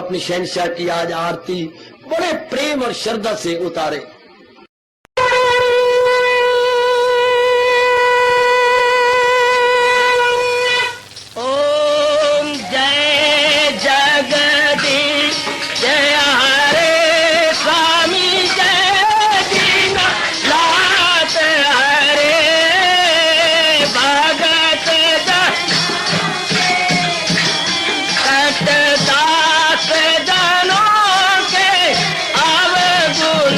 अपनी शहनशाह की आज आरती बड़े प्रेम और श्रद्धा से उतारे। ओम जय जगदीश जय हरे स्वामी जय दीनानाथ हरे भगत दास जनों के अवगुण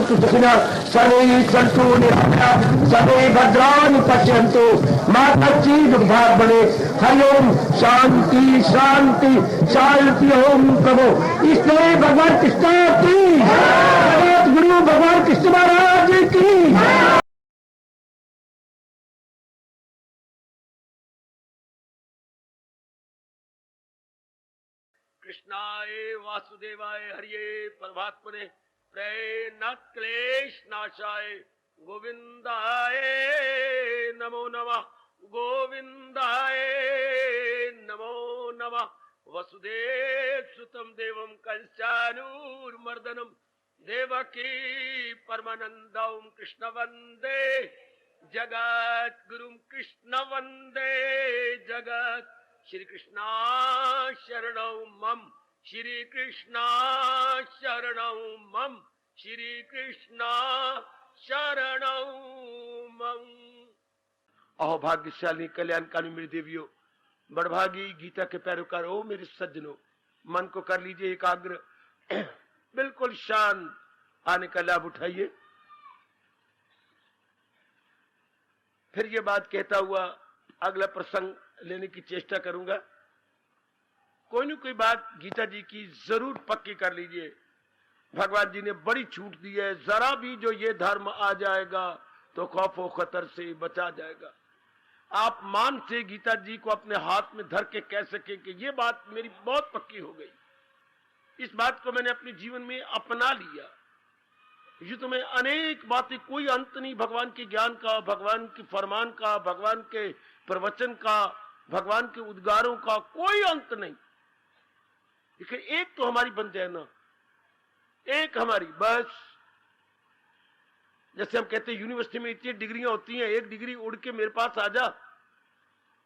भद्राणि सुखिनः सर्वे सन्तु निरामयाः सर्वे भद्राणि पश्यन्तु मा कश्चित् दुःखात् भवेत्। हरि ओम शांति शांति शांति। ओम प्रभु इसलिए भगवान कृष्ण की जगत गुरु भगवान कृष्ण महाराज की। कृष्णाय वासुदेवाय हरिये परमात्मने प्रेरणात् क्लेश नाशाय गोविंदाय नमो नमः गोविंदाय नमो नमः। वसुदेव सुतम देवम कंसानूरमर्दनम देवकी परमानंदम कृष्ण वंदे जगत गुरुम कृष्ण वंदे जगत। श्री कृष्णा शरणौ मम श्री कृष्णा शरणौ मम श्री कृष्णा शरणौ मम। अहो भाग्यशाली कल्याणकारी मेरी देवियों, बड़भागी गीता के पैरोकारों, मेरे सज्जनों, मन को कर लीजिए एकाग्र, बिल्कुल शांत, आने का लाभ उठाइए। फिर ये बात कहता हुआ अगला प्रसंग लेने की चेष्टा करूंगा। कोई न कोई बात गीता जी की जरूर पक्की कर लीजिए। भगवान जी ने बड़ी छूट दी है, जरा भी जो ये धर्म आ जाएगा तो खौफ व खतर से बचा जाएगा। आप मान से गीता जी को अपने हाथ में धर के कह सके कि ये बात मेरी बहुत पक्की हो गई, इस बात को मैंने अपने जीवन में अपना लिया। ये तो मैं अनेक बातें, कोई अंत नहीं भगवान के ज्ञान का, भगवान के फरमान का, भगवान के प्रवचन का, भगवान के उद्गारों का कोई अंत नहीं। लेकिन एक तो हमारी बन जाए ना, एक हमारी बस। जैसे हम कहते हैं यूनिवर्सिटी में इतनी डिग्रियां होती हैं, एक डिग्री उड़ के मेरे पास आ जा।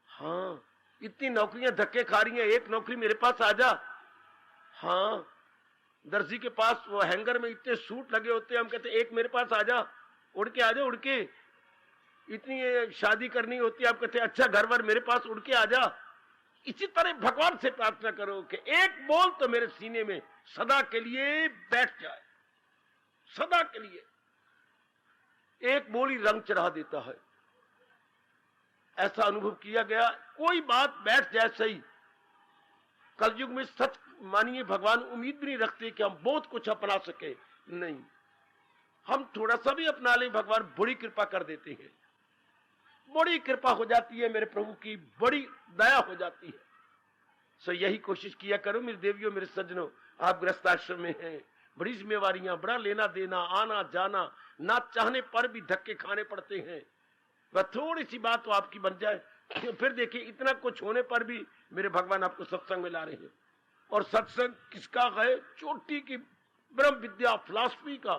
हाँ, इतनी नौकरियां धक्के खा रही हैं, एक नौकरी मेरे पास आ जा। हाँ, दर्जी के पास वो हैंगर में इतने सूट लगे होते हैं, हम कहते एक मेरे पास आ जा, उड़ के आ जा, उड़ के। इतनी शादी करनी होती है, आप कहते अच्छा घर वर मेरे पास उड़ के आ जा। इसी तरह भगवान से प्रार्थना करो कि एक बोल तो मेरे सीने में सदा के लिए बैठ जाए, सदा के लिए। एक बोल ही रंग चढ़ा देता है, ऐसा अनुभव किया गया। कोई बात बैठ जाए सही। कलयुग में सच मानिए भगवान उम्मीद भी नहीं रखते कि हम बहुत कुछ अपना सके, नहीं। हम थोड़ा सा भी अपना ले, भगवान बड़ी कृपा कर देते हैं, बड़ी कृपा हो जाती है मेरे प्रभु की, बड़ी दया हो जाती है। सो यही कोशिश किया करो मेरी देवियों, मेरे सज्जनों। आप गृहस्थ आश्रम में हैं, बड़ी जिम्मेवारियां, बड़ा लेना देना, आना जाना, ना चाहने पर भी धक्के खाने पड़ते हैं। वह थोड़ी सी बात तो आपकी बन जाए, फिर देखिए इतना कुछ होने पर भी मेरे भगवान आपको सत्संग में ला रहे हैं। और सत्संग किसका है? चोटी की ब्रह्म विद्या, फिलॉसफी का।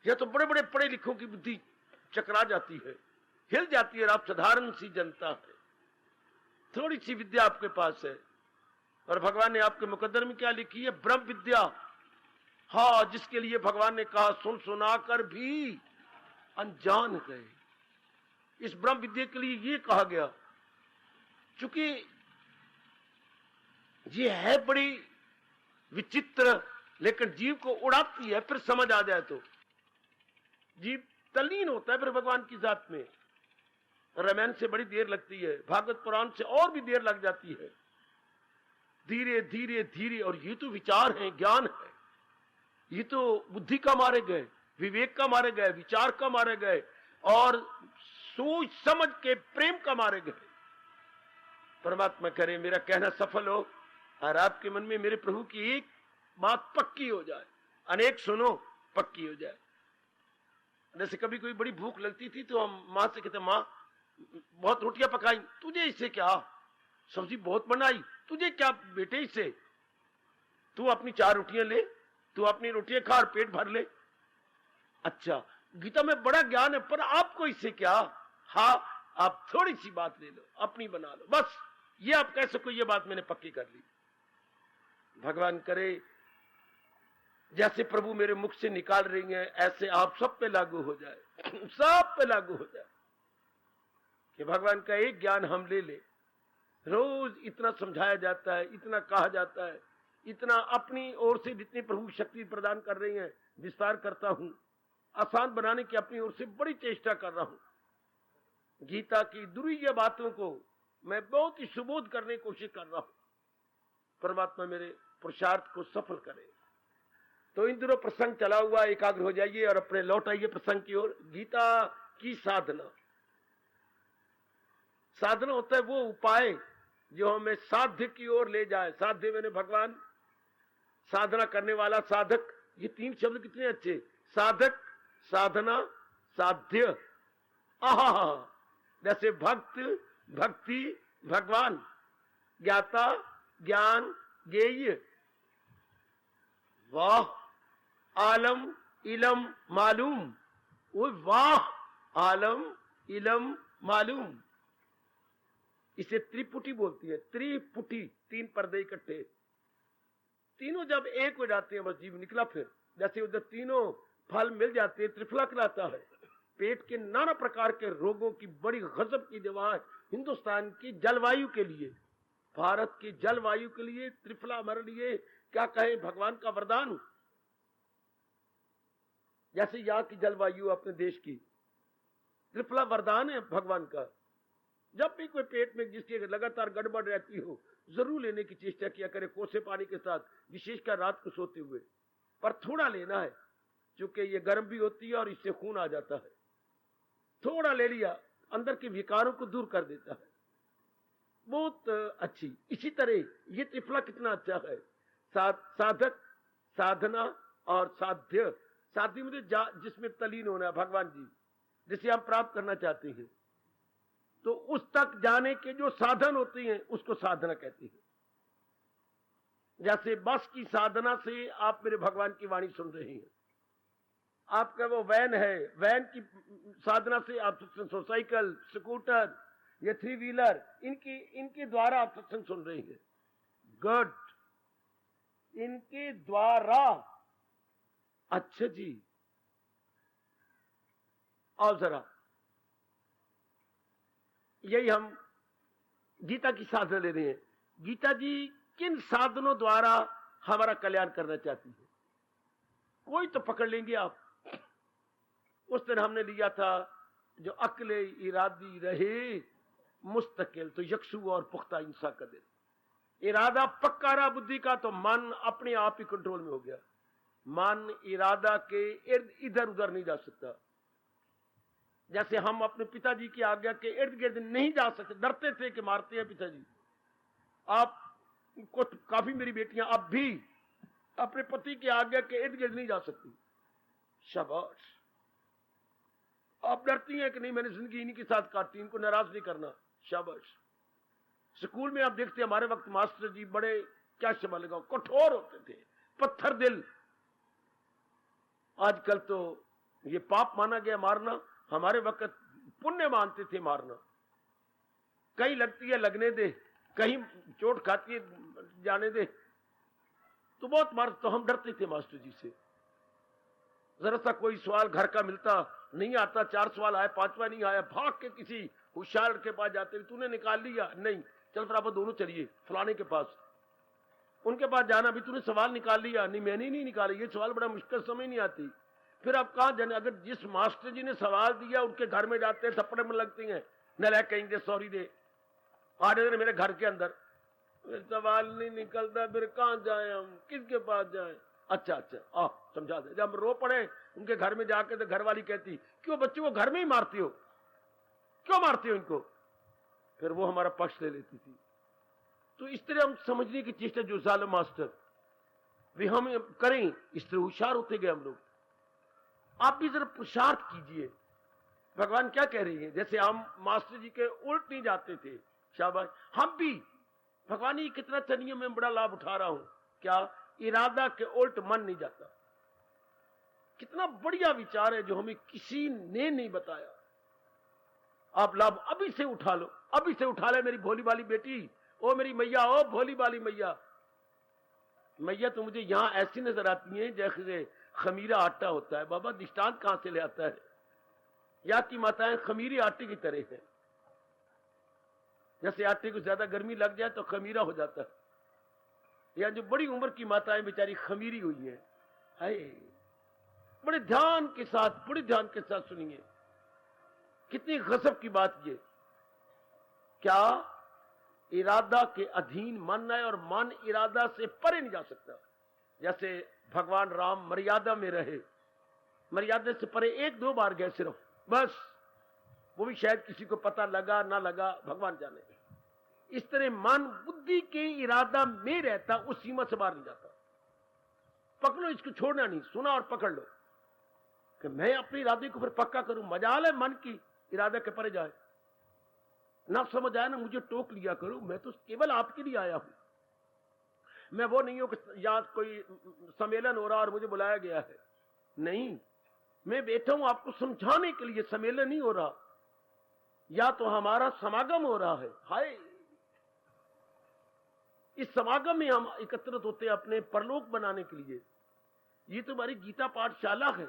यह तो बड़े बड़े पढ़े लिखों की बुद्धि चकरा जाती है, हिल जाती है, और आप साधारण सी जनता है। थोड़ी सी विद्या आपके पास है, और भगवान ने आपके मुकद्दर में क्या लिखी है? ब्रह्म विद्या। हाँ, जिसके लिए भगवान ने कहा सुन सुनाकर भी अनजान गए। इस ब्रह्म विद्या के लिए ये कहा गया, चूंकि ये है बड़ी विचित्र, लेकिन जीव को उड़ाती है। फिर समझ आ जाए तो जीव तल्लीन होता है फिर भगवान की जात में। रामायण से बड़ी देर लगती है, भागवत पुराण से और भी देर लग जाती है। धीरे धीरे धीरे, और ये तो विचार है, ज्ञान है, ये तो बुद्धि का मारे गए, विवेक का मारे गए, विचार का मारे गए, और सोच समझ के प्रेम का मारे गए। परमात्मा करे मेरा कहना सफल हो, और आपके मन में मेरे प्रभु की एक बात पक्की हो जाए, अनेक सुनो पक्की हो जाए। जैसे कभी कोई बड़ी भूख लगती थी तो हम माँ से कहते, माँ बहुत रोटियां पकाई, तुझे इससे क्या? सब्जी बहुत बनाई, तुझे क्या बेटे इससे? तू अपनी 4 रोटियां ले, तू अपनी रोटियां खा और पेट भर ले। अच्छा, गीता में बड़ा ज्ञान है, पर आपको इससे क्या? हाँ, आप थोड़ी सी बात ले लो, अपनी बना लो, बस ये आप कह सको ये बात मैंने पक्की कर ली। भगवान करे जैसे प्रभु मेरे मुख से निकाल रही हैं, ऐसे आप सब पे लागू हो जाए, सब पे लागू हो जाए, कि भगवान का एक ज्ञान हम ले ले। रोज इतना समझाया जाता है, इतना कहा जाता है, इतना अपनी ओर से जितनी प्रभु शक्ति प्रदान कर रही है विस्तार करता हूं, आसान बनाने की अपनी ओर से बड़ी चेष्टा कर रहा हूं। गीता की दुरीय बातों को मैं बहुत ही सुबोध करने की कोशिश कर रहा हूं। परमात्मा मेरे पुरुषार्थ को सफल करे। तो इन दिनों प्रसंग चला हुआ, एकाग्र हो जाइए और अपने लौट आइए प्रसंग की ओर। गीता की साधना, साधना होता है वो उपाय जो हमें साध्य की ओर ले जाए। साध्य मैंने भगवान, साधना करने वाला, साधक, ये तीन शब्द कितने अच्छे। साधक, साधना, साध्य। आहा, जैसे भक्त, भक्ति, भगवान, ज्ञाता, ज्ञान, ज्ञेय। वाह, आलम, इलम, मालूम। वो वाह, आलम, इलम, मालूम। इसे त्रिपुटी बोलती है। त्रिपुटी, तीन पर्दे इकट्ठे, तीनों जब एक हो जाते हैं बस जीव निकला। फिर जैसे उधर तीनों फल मिल जाते हैं, त्रिफला कहलाता है। पेट के नाना प्रकार के रोगों की बड़ी गजब की दवा है हिंदुस्तान की जलवायु के लिए, भारत की जलवायु के लिए त्रिफला हमारे लिए क्या कहे, भगवान का वरदान। जैसे यहाँ की जलवायु अपने देश की, त्रिफला वरदान है भगवान का। जब भी कोई पेट में जिसकी लगातार गड़बड़ रहती हो, जरूर लेने की चेष्टा किया करे, कोसे पानी के साथ, विशेषकर रात को सोते हुए। पर थोड़ा लेना है, क्योंकि ये गर्म भी होती है और इससे खून आ जाता है। थोड़ा ले लिया, अंदर के विकारों को दूर कर देता है। बहुत अच्छी। इसी तरह ये त्रिफला कितना अच्छा है। साधक, साधना और साध्य। साध्य मुझे जिसमें तलीन होना है भगवान जी, जिसे हम प्राप्त करना चाहते हैं, तो उस तक जाने के जो साधन होते हैं उसको साधना कहते हैं। जैसे बस की साधना से आप मेरे भगवान की वाणी सुन रहे हैं। आपका वो वैन है, वैन की साधना से आप साइकिल, स्कूटर, ये थ्री व्हीलर, इनके द्वारा आप सत्संग सुन रहे हैं। गुड, इनके द्वारा। अच्छा जी, आओ जरा, यही हम गीता की साधना ले रहे हैं। गीता जी किन साधनों द्वारा हमारा कल्याण करना चाहती है, कोई तो पकड़ लेंगे आप। उस दिन हमने लिया था, जो अकले इरादी रहे मुस्तकिल, तो यक्षु और पुख्ता इंसा का दिन। इरादा पक्का रहा बुद्धि का, तो मन अपने आप ही कंट्रोल में हो गया। मन इरादा के इधर उधर नहीं जा सकता। जैसे हम अपने पिताजी की आज्ञा के इर्द गिर्द नहीं जा सकते, डरते थे कि मारते हैं पिताजी। आप को काफी मेरी बेटियां अब भी अपने पति की आज्ञा के इर्द गिर्द नहीं जा सकती। शाबाश, आप डरती हैं कि नहीं मैंने जिंदगी इन्हीं के साथ काटी, इनको नाराज नहीं करना। शाबाश। स्कूल में आप देखते हमारे वक्त मास्टर जी बड़े, क्या शब्द लगाओ, कठोर होते थे, पत्थर दिल। आजकल तो ये पाप माना गया मारना, हमारे वक्त पुण्य मानते थे मारना। कहीं लगती है लगने दे, कहीं चोट खाती है जाने दे, तो बहुत मार। तो हम डरते थे मास्टर जी से। जरा सा कोई सवाल घर का मिलता, नहीं आता, 4 सवाल आए, 5वां नहीं आया, भाग के किसी होशियार के पास जाते, तूने निकाल लिया? नहीं, चल फिर आप दोनों चलिए फलाने के पास। उनके पास जाना, भी तूने सवाल निकाल लिया? नहीं, मैंने नहीं निकाला, ये सवाल बड़ा मुश्किल, समझ नहीं आती। फिर आप कहां जाने? अगर जिस मास्टर जी ने सवाल दिया उनके घर में जाते हैं, थप्पड़ में लगती हैं, नलायक कहेंगे सॉरी दे, आ जाए मेरे घर के अंदर, सवाल नहीं निकलता, फिर कहां जाए हम, किसके पास जाए? अच्छा अच्छा, आ समझा दे। जब रो पड़े उनके घर में जाके, तो घर वाली कहती, क्यों बच्चों को घर में ही मारती हो, क्यों मारती हो इनको? फिर वो हमारा पक्ष ले लेती थी। तो इस तरह हम समझने की चेष्टा, जो जालिम मास्टर वे हम करें, इस तरह होशियार होते गए हम लोग। आप भी जरा पुरुषार्थ कीजिए। भगवान क्या कह रही है? जैसे हम मास्टर जी के उल्ट नहीं जाते थे, शाबाश, हम भी भगवान ये कितना अच्छा नियम में बड़ा लाभ उठा रहा हूं। क्या? इरादा के उल्ट मन नहीं जाता। कितना बढ़िया विचार है जो हमें किसी ने नहीं बताया। आप लाभ अभी से उठा लो, अभी से उठा ले मेरी भोली वाली बेटी। ओ मेरी मैया, ओ भोली वाली मैया। मैया तो मुझे यहां ऐसी नजर आती है जैसे खमीरा आटा होता है। बाबा दृष्टांत कहां से ले आता है? यहाँ की माताएं खमीरे आटे की तरह है। जैसे आटे को ज्यादा गर्मी लग जाए तो खमीरा हो जाता है। या जो बड़ी उम्र की माताएं बेचारी खमीरी हुई है, हाय, बड़े ध्यान के साथ, बड़े ध्यान के साथ सुनिए, कितनी गजब की बात ये। क्या इरादा के अधीन मन है और मन इरादा से परे नहीं जा सकता। जैसे भगवान राम मर्यादा में रहे, मर्यादा से परे एक दो बार गए सिर्फ, बस, वो भी शायद किसी को पता लगा ना लगा, भगवान जाने। इस तरह मन बुद्धि के इरादा में रहता, उस सीमा से बाहर नहीं जाता। पकड़ो इसको, छोड़ना नहीं, सुना और पकड़ लो कि मैं अपने इरादे को फिर पक्का करूं। मजाल है मन की इरादा के परे जाए, ना समझ आया ना मुझे टोक लिया करो, मैं तो केवल आपके लिए आया हूं। मैं वो नहीं हूं कि या कोई सम्मेलन हो रहा और मुझे बुलाया गया है, नहीं, मैं बैठा हूं आपको समझाने के लिए। सम्मेलन नहीं हो रहा, या तो हमारा समागम हो रहा है। हाय, इस समागम में हम एकत्रित होते हैं अपने परलोक बनाने के लिए। ये तो हमारी गीता पाठशाला है,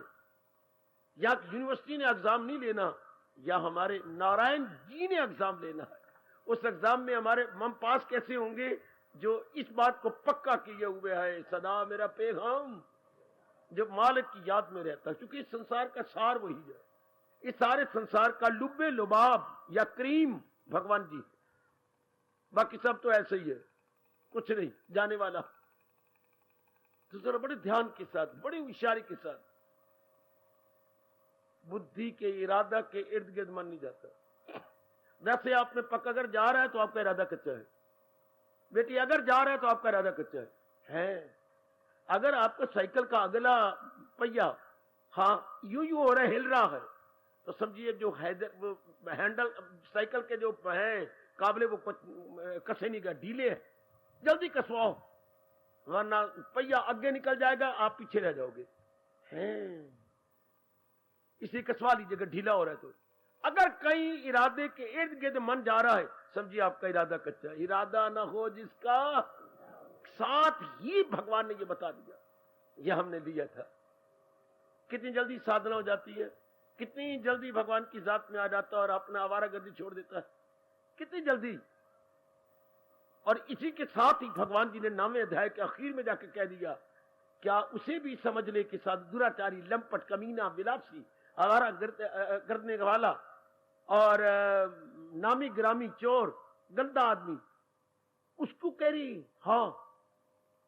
या यूनिवर्सिटी ने एग्जाम नहीं लेना, या हमारे नारायण जी ने एग्जाम लेना है। उस एग्जाम में हमारे हम पास कैसे होंगे? जो इस बात को पक्का किए हुए है, सदा मेरा पैगाम जो मालिक की याद में रहता है। क्योंकि इस संसार का सार वही है, इस सारे संसार का लुब्बे लुबाब या क्रीम भगवान जी, बाकी सब तो ऐसे ही है, कुछ नहीं जाने वाला। तो जरा बड़े ध्यान के साथ, बड़ी होशियारी के साथ, बुद्धि के इरादा के इर्द गिर्द मन नहीं जाता। वैसे आप में पक्का अगर जा रहा है तो आपका इरादा कच्चा है, बेटी अगर जा रहा है तो आपका इरादा कच्चा है। अगर आपका साइकिल का अगला पहिया हाँ यूं यूं हो रहा है, हिल रहा है, तो समझिए जो हैंडल साइकिल के जो है काबले वो कसे नहीं गए, ढीले है, जल्दी कसवाओ, वरना पहिया आगे निकल जाएगा, आप पीछे रह जाओगे। हैं, इसे कसवा लीजिएगा, ढीला हो रहा है तो। अगर कहीं इरादे के इर्द गिर्द मन जा रहा है, समझिए आपका इरादा कच्चा है। इरादा ना हो जिसका, साथ ही भगवान ने ये बता दिया, यह हमने लिया था। कितनी जल्दी साधना हो जाती है, कितनी जल्दी भगवान की जात में आ जाता है और अपना आवारागर्दी छोड़ देता है, कितनी जल्दी। और इसी के साथ ही भगवान जी ने 9वें अध्याय के आखिर में जाकर कह दिया, क्या उसे भी समझने के साथ दुराचारी, लंपट, कमीना, विलासी, आवारा करने वाला और नामी ग्रामी, चोर, गंदा आदमी, उसको कह रही हाँ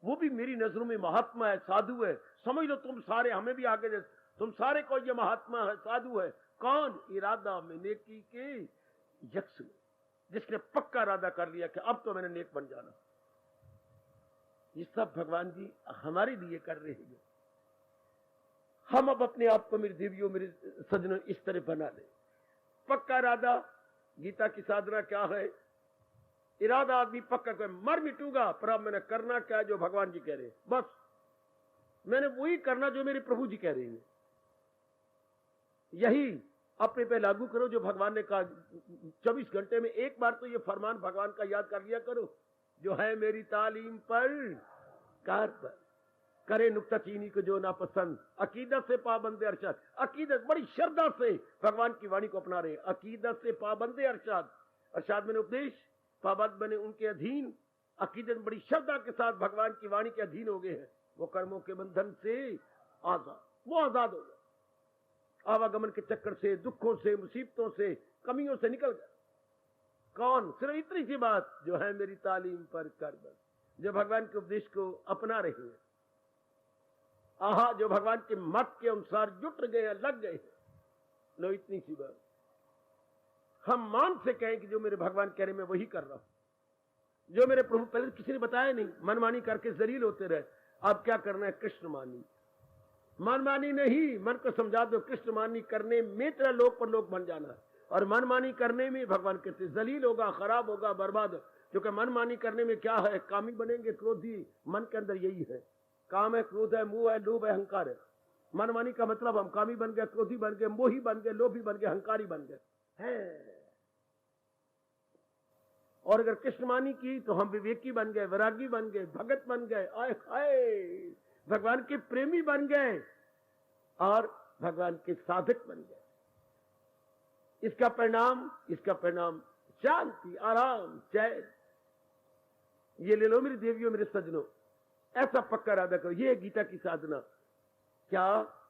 वो भी मेरी नजरों में महात्मा है, साधु है। समझ लो तुम सारे, हमें भी आगे दे, तुम सारे को ये महात्मा है, साधु है। कौन? इरादा में नेकी के यक्ष में, जिसने पक्का इरादा कर लिया कि अब तो मैंने नेक बन जाना। ये सब भगवान जी हमारे लिए कर रहे हैं। हम अब अपने आप को, मेरे देवियों, मेरे सज्जनों, इस तरह बना ले। पक्का इरादा, गीता की साधना क्या है? इरादा आदमी पक्का कर, मर मिटूंगा पर अब मैंने करना क्या है जो भगवान जी कह रहे हैं, बस मैंने वही करना जो मेरे प्रभु जी कह रहे हैं। यही अपने पे लागू करो जो भगवान ने कहा। 24 घंटे में एक बार तो ये फरमान भगवान का याद कर लिया करो, जो है मेरी तालीम पर कार पर, करे नुक्ता चीनी को जो ना पसंद, अकीदत से पाबंदे अरशद। अकीदत, बड़ी श्रद्धा से भगवान की वाणी को अपना रहे। अकीदत से पाबंदे अरशद, अरशद मैंने उपदेश, पाबंद बने उनके अधीन। अकीदत बड़ी श्रद्धा के साथ भगवान की वाणी के अधीन हो गए हैं, वो कर्मों के बंधन से आजाद, वो आजाद हो गए। आवागमन के चक्कर से, दुखों से, मुसीबतों से, कमियों से निकल गए। कौन? सिर्फ इतनी सी बात, जो है मेरी तालीम पर कर बस, जो भगवान के उपदेश को अपना रहे हैं। आहा, जो भगवान के मत के अनुसार जुट गए हैं, लग गए हैं। लो इतनी सी बात हम मान से कहें कि जो मेरे भगवान कह रहे मैं वही कर रहा हूं। जो मेरे प्रभु पहले किसी ने बताया नहीं, मनमानी करके जलील होते रहे। अब क्या करना है? कृष्णमानी। मनमानी नहीं, मन को समझा दो, कृष्णमानी करने में तेरा लोक पर लोक बन जाना है, और मनमानी करने में भगवान कहते जलील होगा, खराब होगा, बर्बाद। क्योंकि मनमानी करने में क्या है? कामी बनेंगे, क्रोधी। मन के अंदर यही है, काम है, क्रोध है, मुंह है, लोभ है, अहंकार है। मनमानी का मतलब हम कामी बन गए, क्रोधी बन गए, मोही बन गए, लोभी बन गए, अहंकारी बन गए हैं। और अगर कृष्णमानी की तो हम विवेकी बन गए, वैरागी बन गए, भगत बन गए, आए हाय भगवान के प्रेमी बन गए और भगवान के साधक बन गए। इसका परिणाम शांति, आराम, चैन। ये ले लो मेरी देवियों, मेरे सज्जनों, ऐसा पक्का इरादा करो। ये है गीता की साधना। क्या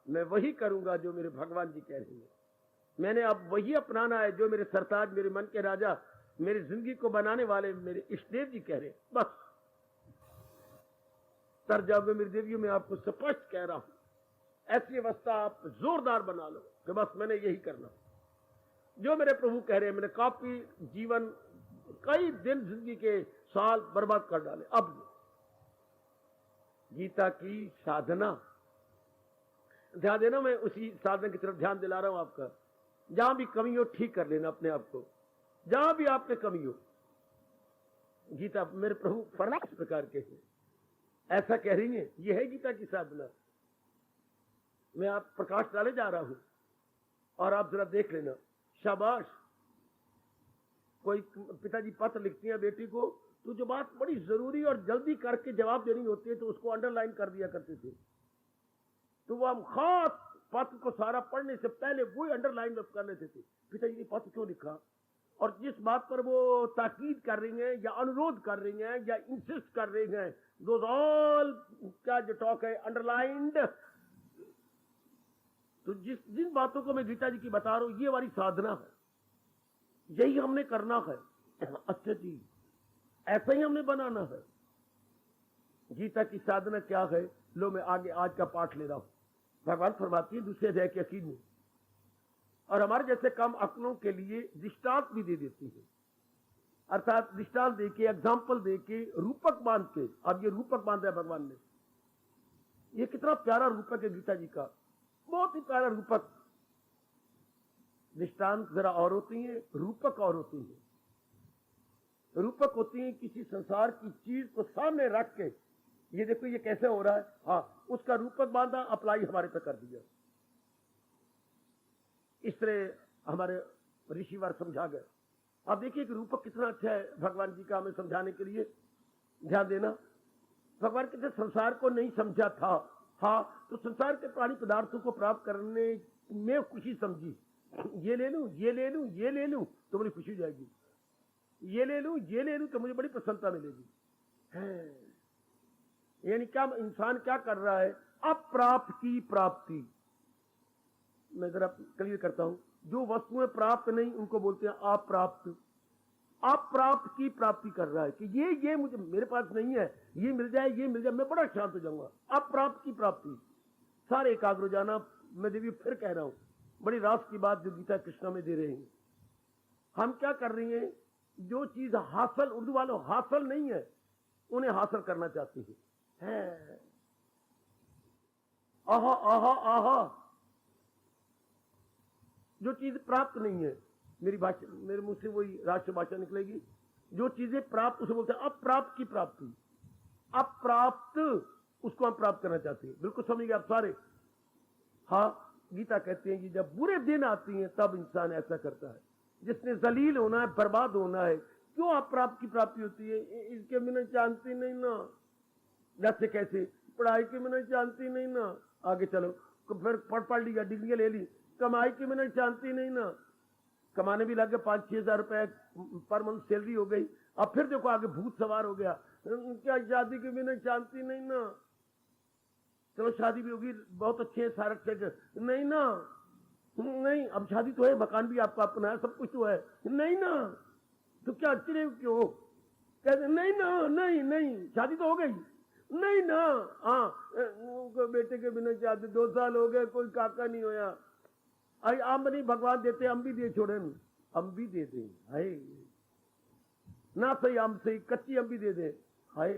मैं वही करूंगा जो मेरे भगवान जी कह रहे हैं, मैंने अब वही अपनाना है जो मेरे सरताज, मेरे मन के राजा, मेरी जिंदगी को बनाने वाले मेरे इष्टदेव जी कह रहे हैं। बस तर जाओगे मेरी देवियों, मैं आपको स्पष्ट कह रहा हूं, ऐसी अवस्था आप जोरदार बना लो कि बस मैंने यही करना जो मेरे प्रभु कह रहे हैं। मैंने काफी जीवन, कई दिन, जिंदगी के साल बर्बाद कर डाले। अब गीता की साधना, ध्यान देना, मैं उसी साधना की तरफ ध्यान दिला रहा हूं आपका। जहां भी कमी हो ठीक कर लेना अपने आप को, जहां भी आप में कमी हो। गीता मेरे प्रभु फरमा इस प्रकार के हैं, ऐसा कह रही है। यह है गीता की साधना। मैं आप प्रकाश डाले जा रहा हूं और आप जरा देख लेना। शाबाश। कोई पिताजी पत्र लिखती हैं बेटी को, तो जो बात बड़ी जरूरी और जल्दी करके जवाब देनी होती है तो उसको अंडरलाइन कर दिया करते थे। तो वो हम खास पत्र को सारा पढ़ने से पहले वही अंडरलाइन कर लेते थे। पिताजी ने पत्र क्यों लिखा और जिस बात पर वो ताकीद कर रही हैं या अनुरोध कर रही हैं या इंसिस्ट कर रही हैं, दोज ऑल क्या जो टॉक है अंडरलाइंड। तो जिन बातों को मैं गीता जी की बता रहा हूं, ये वाली साधना है, यही हमने करना है। अच्छा जी, ऐसा ही हमने बनाना है। गीता की साधना क्या है? लो मैं आगे आज का पाठ ले रहा हूं। भगवान फरमाती है दूसरे अध्याय के आखिर में, और हमारे जैसे कम अक्लों के लिए दृष्टांत भी दे देती है, अर्थात दृष्टांत देके, एग्जाम्पल देके, रूपक बांध के। अब ये रूपक बांधा है भगवान ने। ये कितना प्यारा रूपक है गीता जी का, बहुत ही प्यारा रूपक। दृष्टांत जरा और होती है, रूपक और होती है। रूपक होती है किसी संसार की चीज को सामने रख के, ये देखो ये कैसे हो रहा है, हाँ, उसका रूपक बांधा, अप्लाई हमारे पे कर दिया। इस तरह हमारे ऋषिवर समझा गए। आप देखिए कि रूपक कितना अच्छा है भगवान जी का हमें समझाने के लिए। ध्यान देना, भगवान कहते संसार को नहीं समझा था, हाँ, तो संसार के प्राणी पदार्थों को प्राप्त करने में खुशी समझी। ये ले लूं, ये ले लूं, ये ले लूं तो मुझे खुशी हो जाएगी, ये ले लूं, ये ले लूं तो मुझे बड़ी प्रसन्नता मिलेगी। है यानी क्या इंसान क्या कर रहा है? अप्राप्त की प्राप्ति। मैं जरा क्लियर करता हूं, जो वस्तुएं प्राप्त नहीं उनको बोलते हैं अप्राप्त। अप्राप्त की प्राप्ति कर रहा है कि ये मुझे, मेरे पास नहीं है, ये मिल जाए, ये मिल जाए, मैं बड़ा शांत हो जाऊंगा। अप्राप्त की प्राप्ति। सारे एकाग्र हो जाना। मैं देवी फिर कह रहा हूं, बड़ी रास की बात जो गीता कृष्णा में दे रहे हैं। हम क्या कर रही हैं? जो चीज हासिल, उर्दू वालों हासिल नहीं है, उन्हें हासिल करना चाहती है। आहा आहा आहा। जो चीज प्राप्त नहीं है, मेरी भाषा, मेरे मुंह से वही राष्ट्र भाषा निकलेगी। जो चीजें प्राप्त, उसे बोलते हैं अप्राप्त की प्राप्ति। अप्राप्त, उसको हम प्राप्त करना चाहते हैं। बिल्कुल समझ गए आप सारे। हाँ, गीता कहते हैं कि जब बुरे दिन आती हैं तब इंसान ऐसा करता है। जिसने जलील होना है, बर्बाद होना है, क्यों अप्राप्त की प्राप्ति होती है? इसके बिना शांति नहीं ना। जैसे कैसे? पढ़ाई के बिना शांति नहीं ना। आगे चलो, फिर पढ़ लिया, डिग्री ले ली, कमाई के बिना शांति नहीं ना। कमाने भी लगे 5-6 हजार रुपए पर मंथ सैलरी हो गई। अब फिर देखो आगे भूत सवार हो गया, क्या शादी के बिना शांति नहीं ना। चलो शादी भी होगी, बहुत अच्छे सारा नहीं ना, नहीं, अब शादी तो है, मकान भी आपका अपना है, सब कुछ तो है, नहीं ना, तो क्या अच्छी नहीं क्यों? कहते नहीं ना, नहीं नहीं, शादी तो हो गई, नहीं ना, हाँ, बेटे के बिना शादी 2 साल हो गए, कोई काका नहीं होया। आई आम नहीं भगवान देते, हम भी दे छोड़े, हम भी दे दे, हाय ना, सही आम सही, कच्ची हम भी दे दे, हाय।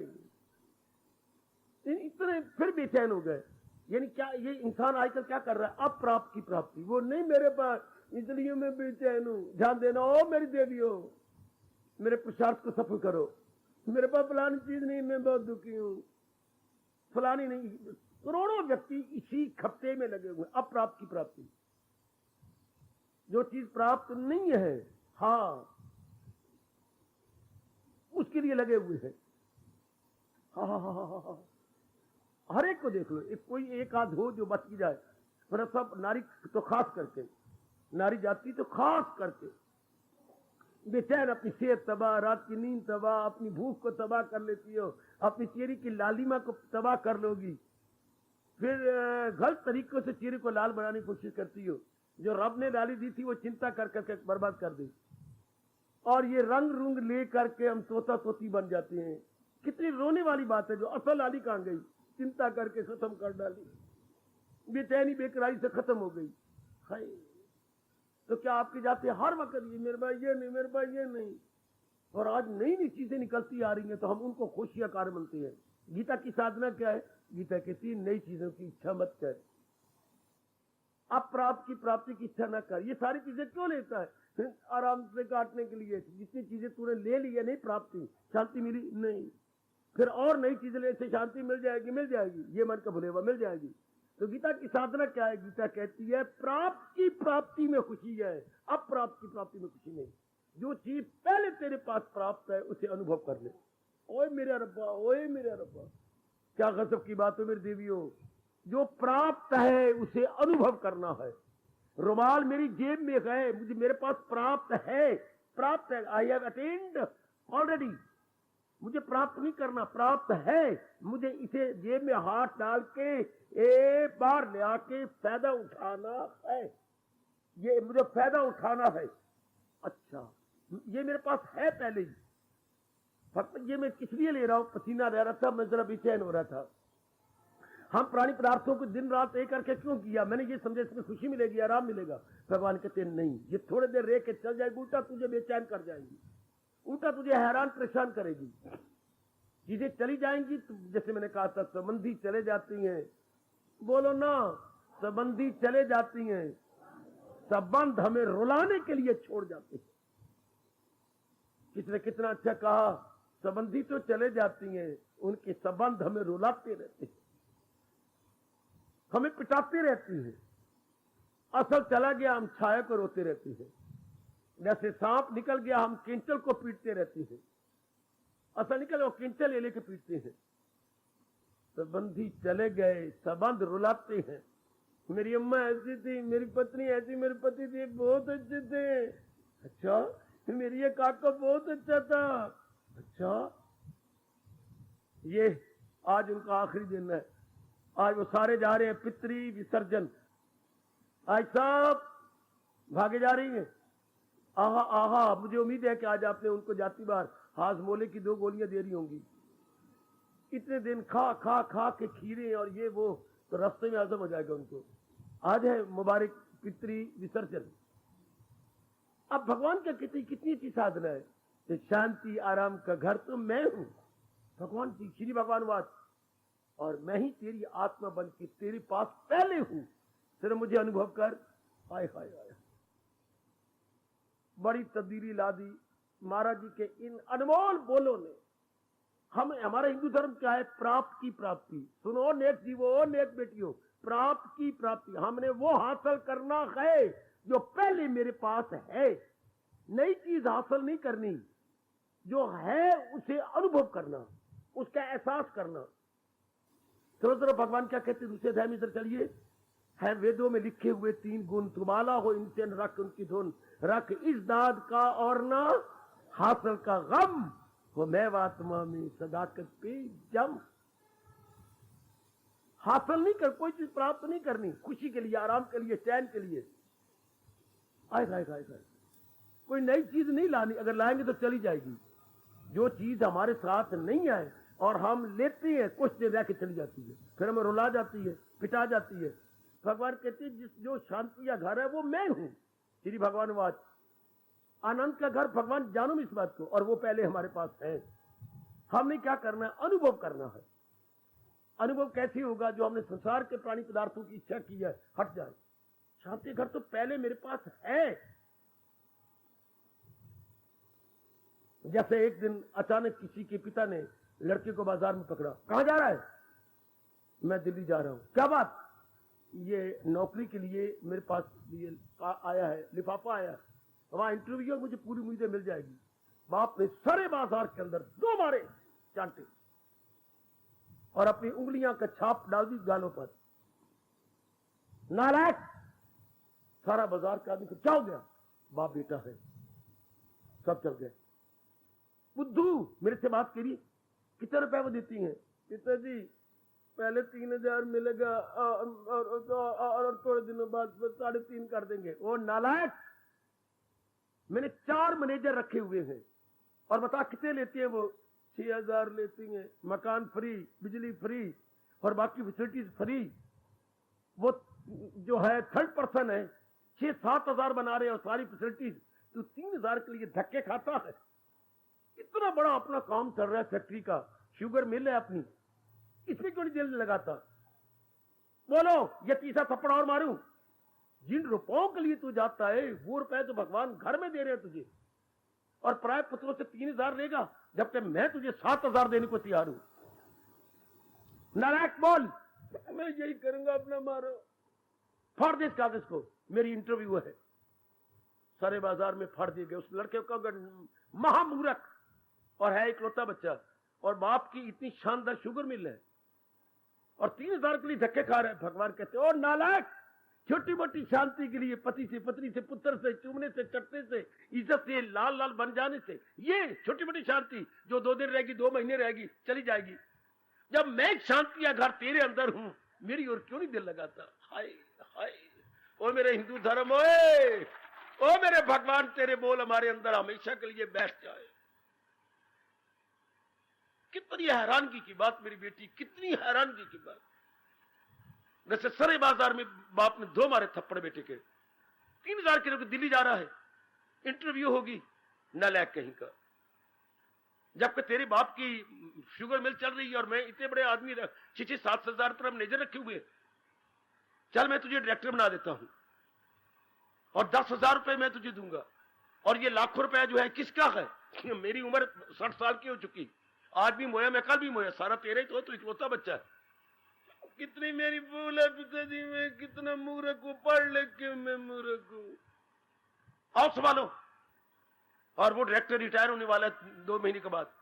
इतने फिर बेचैन हो गए। यानी क्या ये इंसान आजकल क्या कर रहा है? अप्राप्त की प्राप्ति। वो नहीं मेरे पास, इसलिए मैं बेचैन हूं। ध्यान देना, ओ मेरी देवियों, मेरे पुरुषार्थ को सफल करो। मेरे पास फलानी चीज नहीं, मैं बहुत दुखी हूं, फलानी नहीं। करोड़ों व्यक्ति इसी खपते में लगे हुए, अप्राप्त की प्राप्ति। जो चीज प्राप्त नहीं है, हाँ, उसके लिए लगे हुए हैं। हाँ हाँ हाँ हाँ हाँ, हर एक को देख लो, कोई एक आध हो जो बच की जाए, पर सब नारी तो खास करके, नारी जाति तो खास करके बेचैन, अपनी सेहत तबाह, रात की नींद तबाह, अपनी भूख को तबाह कर लेती हो, अपनी चेहरे की लालिमा को तबाह कर लोगी, फिर गलत तरीकों से चेहरे को लाल बनाने की कोशिश करती हो। जो रब ने डाली दी थी वो चिंता कर करके बर्बाद कर दी, और ये रंग रूंग ले करके हम तोता तोती बन जाते हैं। कितनी रोने वाली बात है, जो असल लाली कहां गई, चिंता करके खत्म कर डाली, बेचैनी बेकरारी से खत्म हो गई। हाय, तो क्या आपके जाते हर वक्त ये मेरे भाई ये नहीं, मेरे भाई ये नहीं, और आज नई नई चीजें निकलती आ रही हैं तो हम उनको खुशियां कार बनते हैं। गीता की साधना क्या है? गीता कहती है नई चीजों की इच्छा मत कर, अप्राप्त की प्राप्ति की इच्छा न कर। ये सारी चीजें क्यों लेता है? आराम से काटने के लिए। जितनी चीजें तूने ले ली है, नहीं प्राप्ति, शांति मिली नहीं, फिर और नई चीजें ले से शांति मिल जाएगी, मिल जाएगी, ये मन का भुलेवा मिल जाएगी। तो गीता की साधना क्या है? गीता कहती है प्राप्त की प्राप्ति में खुशी है, अप्राप्त की प्राप्ति में खुशी नहीं। जो चीज पहले तेरे पास प्राप्त है उसे अनुभव कर ले। ओए मेरे रब्बा, ओए मेरे रब्बा, क्या गजब की बात है मेरी देवियों। जो प्राप्त है उसे अनुभव करना है। रुमाल मेरी जेब में है, मुझे मेरे पास प्राप्त है, प्राप्त है, आई हैव अटेन्ड ऑलरेडी। मुझे प्राप्त नहीं करना, प्राप्त है, मुझे इसे जेब में हाथ डाल के एक बार ले आके फायदा उठाना है। ये मुझे फायदा उठाना है। अच्छा, ये मेरे पास है पहले ही, फक्त ये मैं किस लिए ले रहा हूं? पसीना रह रहा था, मैं जरा बेचैन हो रहा था। हम प्राणी पदार्थों को दिन रात एक करके क्यों किया? मैंने ये समझा इसमें खुशी मिलेगी, आराम मिलेगा। भगवान कहते नहीं, ये थोड़े देर रह के चल जाएगी, उल्टा तुझे बेचैन कर जाएंगी, उल्टा तुझे हैरान परेशान करेगी। चीजें चली जाएंगी तो जैसे मैंने कहा था, संबंधी चले जाती हैं, बोलो ना, संबंधी चले जाती हैं, संबंध हमें रुलाने के लिए छोड़ जाते हैं। किसने कितना अच्छा कहा, संबंधी तो चले जाती हैं, उनके संबंध हमें रुलाते रहते हैं, हमें पिटाते रहती हैं। असल चला गया, हम छाया को रोते रहते हैं। जैसे सांप निकल गया, हम किंचल को पीटते रहते हैं। असल निकल गया, किंचल ले लेके पीटते हैं। संबंधी चले गए, संबंध रुलाते हैं। मेरी अम्मा ऐसी थी, मेरी पत्नी ऐसी, मेरे पति थे बहुत अच्छे थे। अच्छा, मेरी ये काका बहुत अच्छा था। अच्छा, ये आज उनका आखिरी दिन है, आज वो सारे जा रहे हैं पितृ विसर्जन। आज सब भागे जा रही हैं। आहा आहा, मुझे उम्मीद है कि आज आपने उनको जाती बार हाजमोले की 2 गोलियां दे रही होंगी। इतने दिन खा खा खा के खीरे और ये वो, तो रास्ते में हजम हो जाएगा उनको। आज है मुबारक पितृ विसर्जन। अब भगवान का कितनी अच्छी साधना है कि शांति आराम का घर तो मैं हूं। भगवान की श्री भगवान बात, और मैं ही तेरी आत्मा बन के तेरे पास पहले हूं, सिर्फ मुझे अनुभव कर। आय हाय हाय, बड़ी तब्दीली ला दी महाराज जी के इन अनमोल बोलों ने। हम, हमारा हिंदू धर्म क्या है? प्राप्त की प्राप्ति। सुनो नेक जीवो, नेक बेटियों, प्राप्त की प्राप्ति, हमने वो हासिल करना है जो पहले मेरे पास है। नई चीज हासिल नहीं करनी, जो है उसे अनुभव करना, उसका एहसास करना। तो भगवान क्या कहते हैं दूसरे अध्याय में? इधर चलिए, है वेदों में लिखे हुए 3 गुण, तुम्हारा हो इनसे रख उनकी धुन, रख इस दाद का और ना हासिल का गम, वो मैं आत्मा में सदाकत पे जम। हासिल नहीं कर, कोई चीज प्राप्त नहीं करनी, खुशी के लिए, आराम के लिए, चैन के लिए। आए खाए खाए खाए, कोई नई चीज नहीं लानी, अगर लाएंगे तो चली जाएगी। जो चीज हमारे साथ नहीं आए और हम लेते हैं, कुछ देर रह के चली जाती है, फिर हमें रुला जाती है, पिटा जाती है। भगवान कहते हैं जिस जो शांति का घर है वो मैं हूं। श्री भगवान वाच, आनंद का घर भगवान, जानो इस बात को, और वो पहले हमारे पास है। हमने क्या करना है? अनुभव करना है। अनुभव कैसे होगा? जो हमने संसार के प्राणी पदार्थों की इच्छा की है हट जाए। शांति घर तो पहले मेरे पास है। जैसे एक दिन अचानक किसी के पिता ने लड़के को बाजार में पकड़ा। कहां जा रहा है? मैं दिल्ली जा रहा हूं। क्या बात? ये नौकरी के लिए मेरे पास ये आया है, लिफाफा आया है, वहां इंटरव्यू है, मुझे पूरी उम्मीदें मिल जाएगी। बाप ने सारे बाजार के अंदर 2 मारे चांटे और अपनी उंगलियां का छाप डाल दी गालों पर। नालायक! सारा बाजार का आदमी को क्या हो गया? बाप बेटा है। सब चल गए। बुद्धू मेरे से बात करी, कितने रुपए वो देती हैं? पिताजी पहले 3,000 मिलेगा और थोड़े दिनों बाद 3.5 कर देंगे। ओ नालायक, मैंने 4 मैनेजर रखे हुए हैं और बता कितने लेती है वो? 6,000 लेती हैं, मकान फ्री, बिजली फ्री और बाकी फैसिलिटीज फ्री। वो जो है थर्ड पर्सन है, 6-7 हजार बना रहे हैं और सारी फैसिलिटीज, तो 3,000 के लिए धक्के खाता है। इतना बड़ा अपना काम चल रहा है, फैक्ट्री का शुगर मिल है अपनी, इसमें क्यों नहीं दिल लगाता? बोलो, ये तीसरा थप्पड़ और मारूं? जिन रुपयों के लिए तू जाता है वो रुपए तो भगवान घर में दे रहे हैं तुझे, और प्राय पुत्रों से 3,000 लेगा, जबकि मैं तुझे 7,000 देने को तैयार हूं। नालायक बोल, मैं यही करूंगा, अपना मारो, फाड़ दे इस कागज को। मेरी इंटरव्यू है, सारे बाजार में फाड़ दिए गए। उस लड़के का महामूर्ख और है इकलौता बच्चा, और बाप की इतनी शानदार शुगर मिल है और 3,000 के लिए धक्के खा रहे हैं। भगवान कहते और नालायक, छोटी मोटी शांति के लिए पति से, पत्नी से, पुत्र से, चूमने से, चटने से, इज्जत से, लाल लाल बन जाने से, ये छोटी मोटी शांति जो 2 दिन रहेगी, 2 महीने रहेगी, चली जाएगी। जब मैं शांति या घर तेरे अंदर हूं, मेरी ओर क्यों नहीं दिल लगाता? हाय हाय, ओ मेरे हिंदू धर्म, ओ मेरे भगवान, तेरे बोल हमारे अंदर हमेशा के लिए बैठ जाए। कितनी हैरानगी की बात मेरी बेटी, कितनी हैरानगी की बात। वैसे सारे बाजार में बाप ने 2 मारे थप्पड़ बेटे के। 3,000 किलो दिल्ली जा रहा है, इंटरव्यू होगी, नालायक कहीं का। जबकि तेरे बाप की शुगर मिल चल रही है और मैं इतने बड़े आदमी 6-7 हजार तरफ मैनेजर रखे हुए। चल मैं तुझे डायरेक्टर बना देता हूं और 10,000 रुपए मैं तुझे दूंगा, और ये लाखों रुपया जो है किसका है? मेरी उम्र 60 साल की हो चुकी, आज भी मोया, मैं कल भी मोया, सारा तेरे ही तो इकलौता बच्चा है। कितनी मेरी भूल है पिताजी, मैं कितना मूर्ख हूं, पढ़ लिख के मैं मूर्ख हूं। आओ संभालो। और वो डायरेक्टर रिटायर होने वाला है 2 महीने के बाद,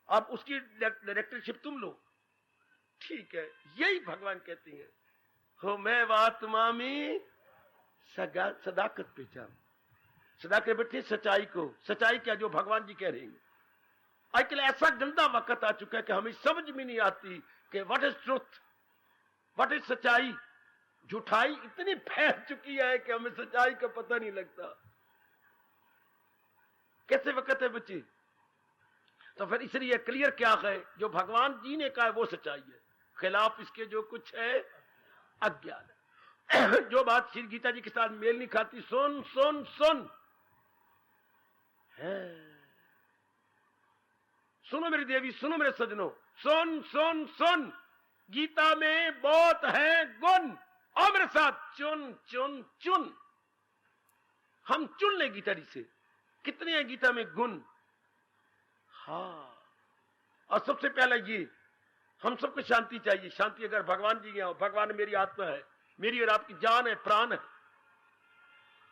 अब उसकी डायरेक्टरशिप तुम लो। ठीक है, यही भगवान कहती है, हो मैं आत्मा में सदाकत पहचान। सदाकत बैठे सच्चाई को, सच्चाई क्या जो भगवान जी कह रहे हैं। आजकल ऐसा गंदा वक्त आ चुका है कि हमें समझ में नहीं आती कि what is truth, what is सच्चाई। झूठाई इतनी फैल चुकी है कि हमें सच्चाई का पता नहीं लगता। कैसे वक्त है बच्चे? तो फिर इसलिए क्लियर क्या है, जो भगवान जी ने कहा है वो सच्चाई है, खिलाफ इसके जो कुछ है अज्ञान है। जो बात श्री गीता जी के साथ मेल नहीं खाती, सुन सुन सुन है। सुनो मेरी देवी, सुनो मेरे सजनों, सुन सुन सुन, गीता में बहुत है गुण। और मेरे साथ चुन चुन चुन, हम चुन ले गीता जी से, कितने हैं गीता में गुण। हाँ, और सबसे पहला ये, हम सबको शांति चाहिए। शांति अगर भगवान जी यहाँ, भगवान मेरी आत्मा है, मेरी और आपकी जान है, प्राण है,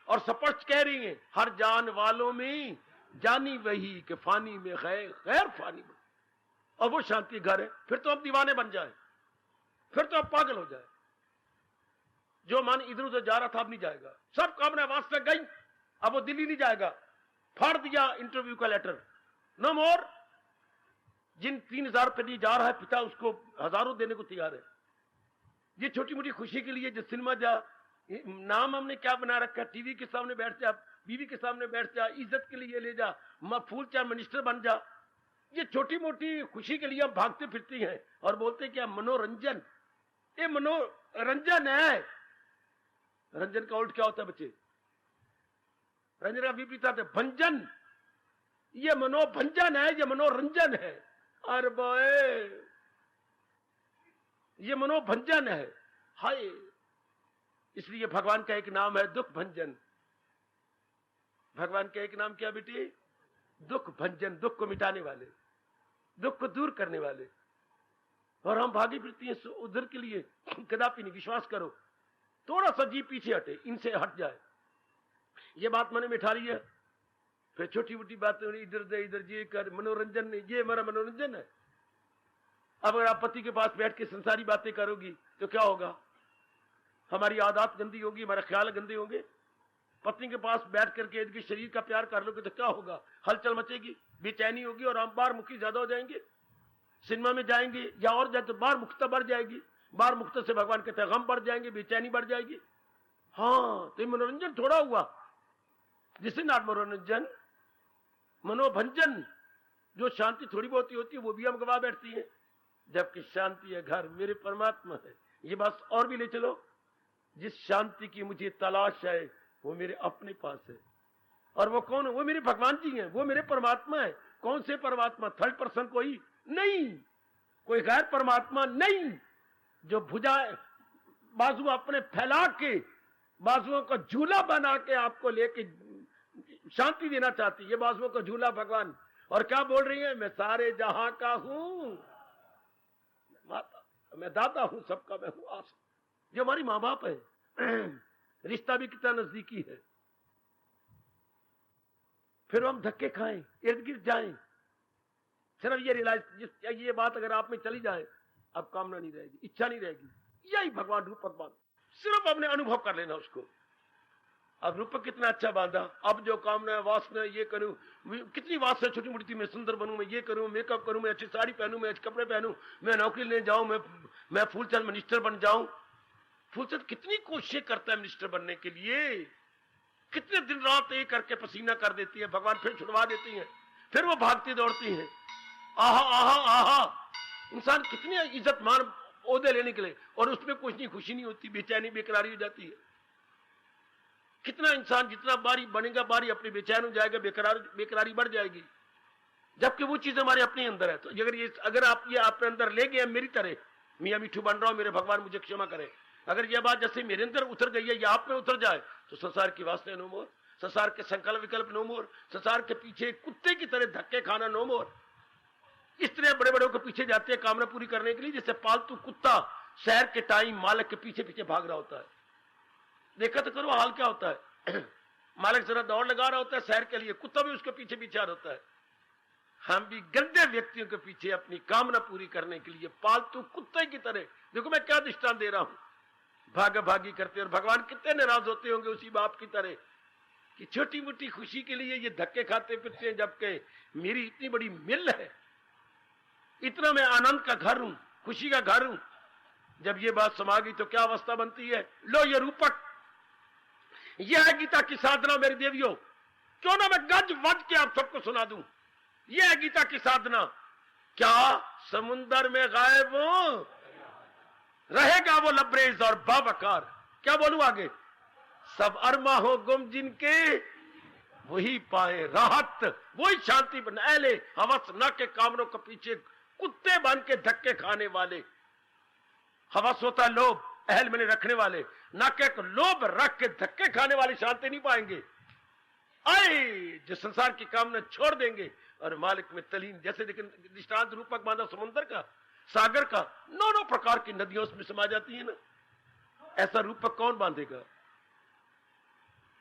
और स्पष्ट कह रही है, हर जान वालों में जानी वही कि फानी में गैर फानी में। और वो शांति घर है। फिर तो अब दीवाने बन जाए, फिर तो अब पागल हो जाए। जो मन इधर उधर जा रहा था अब नहीं जाएगा, सब कामना वासना गई, अब वो दिल्ली नहीं जाएगा। फाड़ दिया इंटरव्यू का लेटर, नो मोर। जिन 3,000 रुपए लिए जा रहा है पिता, उसको हजारों देने को तैयार है। ये छोटी मोटी खुशी के लिए जो सिनेमा जा, नाम हमने क्या बना रखा है, टीवी के सामने बैठ जा, बीवी के सामने बैठ जा, इज्जत के लिए ले जा, फूल चाहे मिनिस्टर बन जा। ये छोटी मोटी खुशी के लिए हम भागते फिरती हैं और बोलते क्या मनोरंजन। ये मनोरंजन है। रंजन का उल्ट क्या होता है बच्चे? रंजन का विपरीत है भंजन। ये मनोभंजन है, ये मनोरंजन है। अरे बॉय, ये मनोभंजन है। हाय, इसलिए भगवान का एक नाम है दुख भंजन। भगवान का एक नाम क्या बेटी? दुख भंजन, दुख को मिटाने वाले, दुख को दूर करने वाले। और हम भागी फिरती हैं उधर के लिए, कदापि नहीं। विश्वास करो, थोड़ा सा जी पीछे हटे, इनसे हट जाए। ये बात मैंने मिठा ली है, फिर छोटी मोटी बातें इधर दे इधर ये कर, मनोरंजन नहीं, ये हमारा मनोरंजन है। अब अगर आप पति के पास बैठ के संसारी बातें करोगी तो क्या होगा? हमारी आदत गंदी होगी, हमारे ख्याल गंदे होंगे। पत्नी के पास बैठ करके यदि शरीर का प्यार कर लोगे तो क्या होगा? हलचल मचेगी, बेचैनी होगी और हम बार मुखी ज्यादा हो जाएंगे। सिनेमा में जाएंगे या और जाए तो बार मुक्ता बढ़ जाएगी। बार मुक्ता से भगवान कहते हैं गम बढ़ जाएंगे, बेचैनी बढ़ जाएगी। हाँ, तो मनोरंजन थोड़ा हुआ, जिसे नाट मनोरंजन, मनोभंजन, जो शांति थोड़ी बहुत ही होती है वो भी हम गवा बैठती है। जबकि शांति है घर मेरे परमात्मा है। ये बात और भी ले चलो, जिस शांति की मुझे तलाश है वो मेरे अपने पास है। और वो कौन है? वो मेरे भगवान जी हैं, वो मेरे परमात्मा है। कौन से परमात्मा? थर्ड पर्सन कोई नहीं, कोई गैर परमात्मा नहीं, जो भुजा बाजू अपने फैला के, बाजुओं का झूला बना के आपको लेके शांति देना चाहती है। ये बाजुओं का झूला भगवान। और क्या बोल रही है? मैं सारे जहां का हूं माता, मैं दादा हूं सबका, मैं हूं आस। जो हमारी माँ बाप है, रिश्ता भी कितना नजदीकी है। फिर हम धक्के खाएं, इर्द गिर्द जाएं, सिर्फ ये रियलाइज, ये बात अगर आप में चली जाए, अब कामना नहीं रहेगी, इच्छा नहीं रहेगी। यही भगवान रूपक बांध, सिर्फ अपने अनुभव कर लेना उसको। अब रूपक कितना अच्छा बांधा। अब जो कामना है, वासना, ये करूं, कितनी वासना छोटी मोटी थी, मैं सुंदर बनूं, मैं ये करूं, मेकअप करूं, मैं अच्छी साड़ी पहनूं, मैं अच्छे कपड़े पहनूं, मैं नौकरी लेने जाऊं, मैं फूलचंद मिनिस्टर बन जाऊं। फूलचंद कितनी कोशिशें करता है मिनिस्टर बनने के लिए, कितने दिन रात एक करके पसीना कर देती है। भगवान फिर छुड़वा देती है, फिर वो भागती दौड़ती है। आहा आहा आहा, इंसान कितनी इज्जत मान ओहदे लेने के लिए, और उसमें कुछ नहीं, खुशी नहीं होती, बेचैनी बेकरारी हो जाती है। कितना इंसान जितना बारी बनेगा, बारी अपनी बेचैन हो जाएगा, बेकरारी बढ़ जाएगी। जबकि वो चीज हमारे अपने अंदर है। तो अगर आप ये अपने अंदर ले गए, मेरी तरह मियां मिठू बन रहा हूं, मेरे भगवान मुझे क्षमा करें, अगर यह बात जैसे मेरे अंदर उतर गई है या आप में उतर जाए, तो संसार की वासना नो मोर, संसार के संकल्प विकल्प नो मोर, संसार के पीछे कुत्ते की तरह धक्के खाना नो मोर। इस तरह बड़े बड़ों के पीछे जाते हैं कामना पूरी करने के लिए, जैसे पालतू कुत्ता शहर के टाइम मालिक के पीछे पीछे भाग रहा होता है। देखा तो करो हाल क्या होता है। मालिक जरा दौड़ लगा रहा होता है शहर के लिए, कुत्ता भी उसके पीछे पीछे आ रहा होता है। हम भी गंदे व्यक्तियों के पीछे अपनी कामना पूरी करने के लिए पालतू कुत्ते की तरह, देखो मैं क्या दृष्टांत दे रहा हूं, भागा भागी करते। और भगवान कितने नाराज होते होंगे उसी बाप की तरह कि छोटी मोटी खुशी के लिए ये धक्के खाते फिरते हैं, जबकि मेरी इतनी बड़ी मिल है, इतना मैं आनंद का घर हूं, खुशी का घर हूं। जब ये बात समा गई तो क्या अवस्था बनती है। लो ये रूपक, यह है गीता की साधना मेरी देवियों। क्यों ना मैं गज वज के आप सबको सुना दूं, यह है गीता की साधना। क्या समुंदर में गायब हो रहेगा वो लबरेज और बाबकार। क्या बोलूं आगे, सब अरमा हो गुम जिनके वही पाए राहत, वही शांति बन। ऐले हवस न के कामरों के पीछे कुत्ते बन के धक्के खाने वाले। हवस होता लोभ, अहल मैंने रखने वाले, ना के लोभ रख के धक्के खाने वाले शांति नहीं पाएंगे। आए जो संसार की कामना छोड़ देंगे और मालिक में तलीन, जैसे लेकिन दृष्टांत रूपक बांधा समुद्र का, सागर का, नौ प्रकार की नदियों उसमें समा जाती है ना। ऐसा रूपक कौन बांधेगा?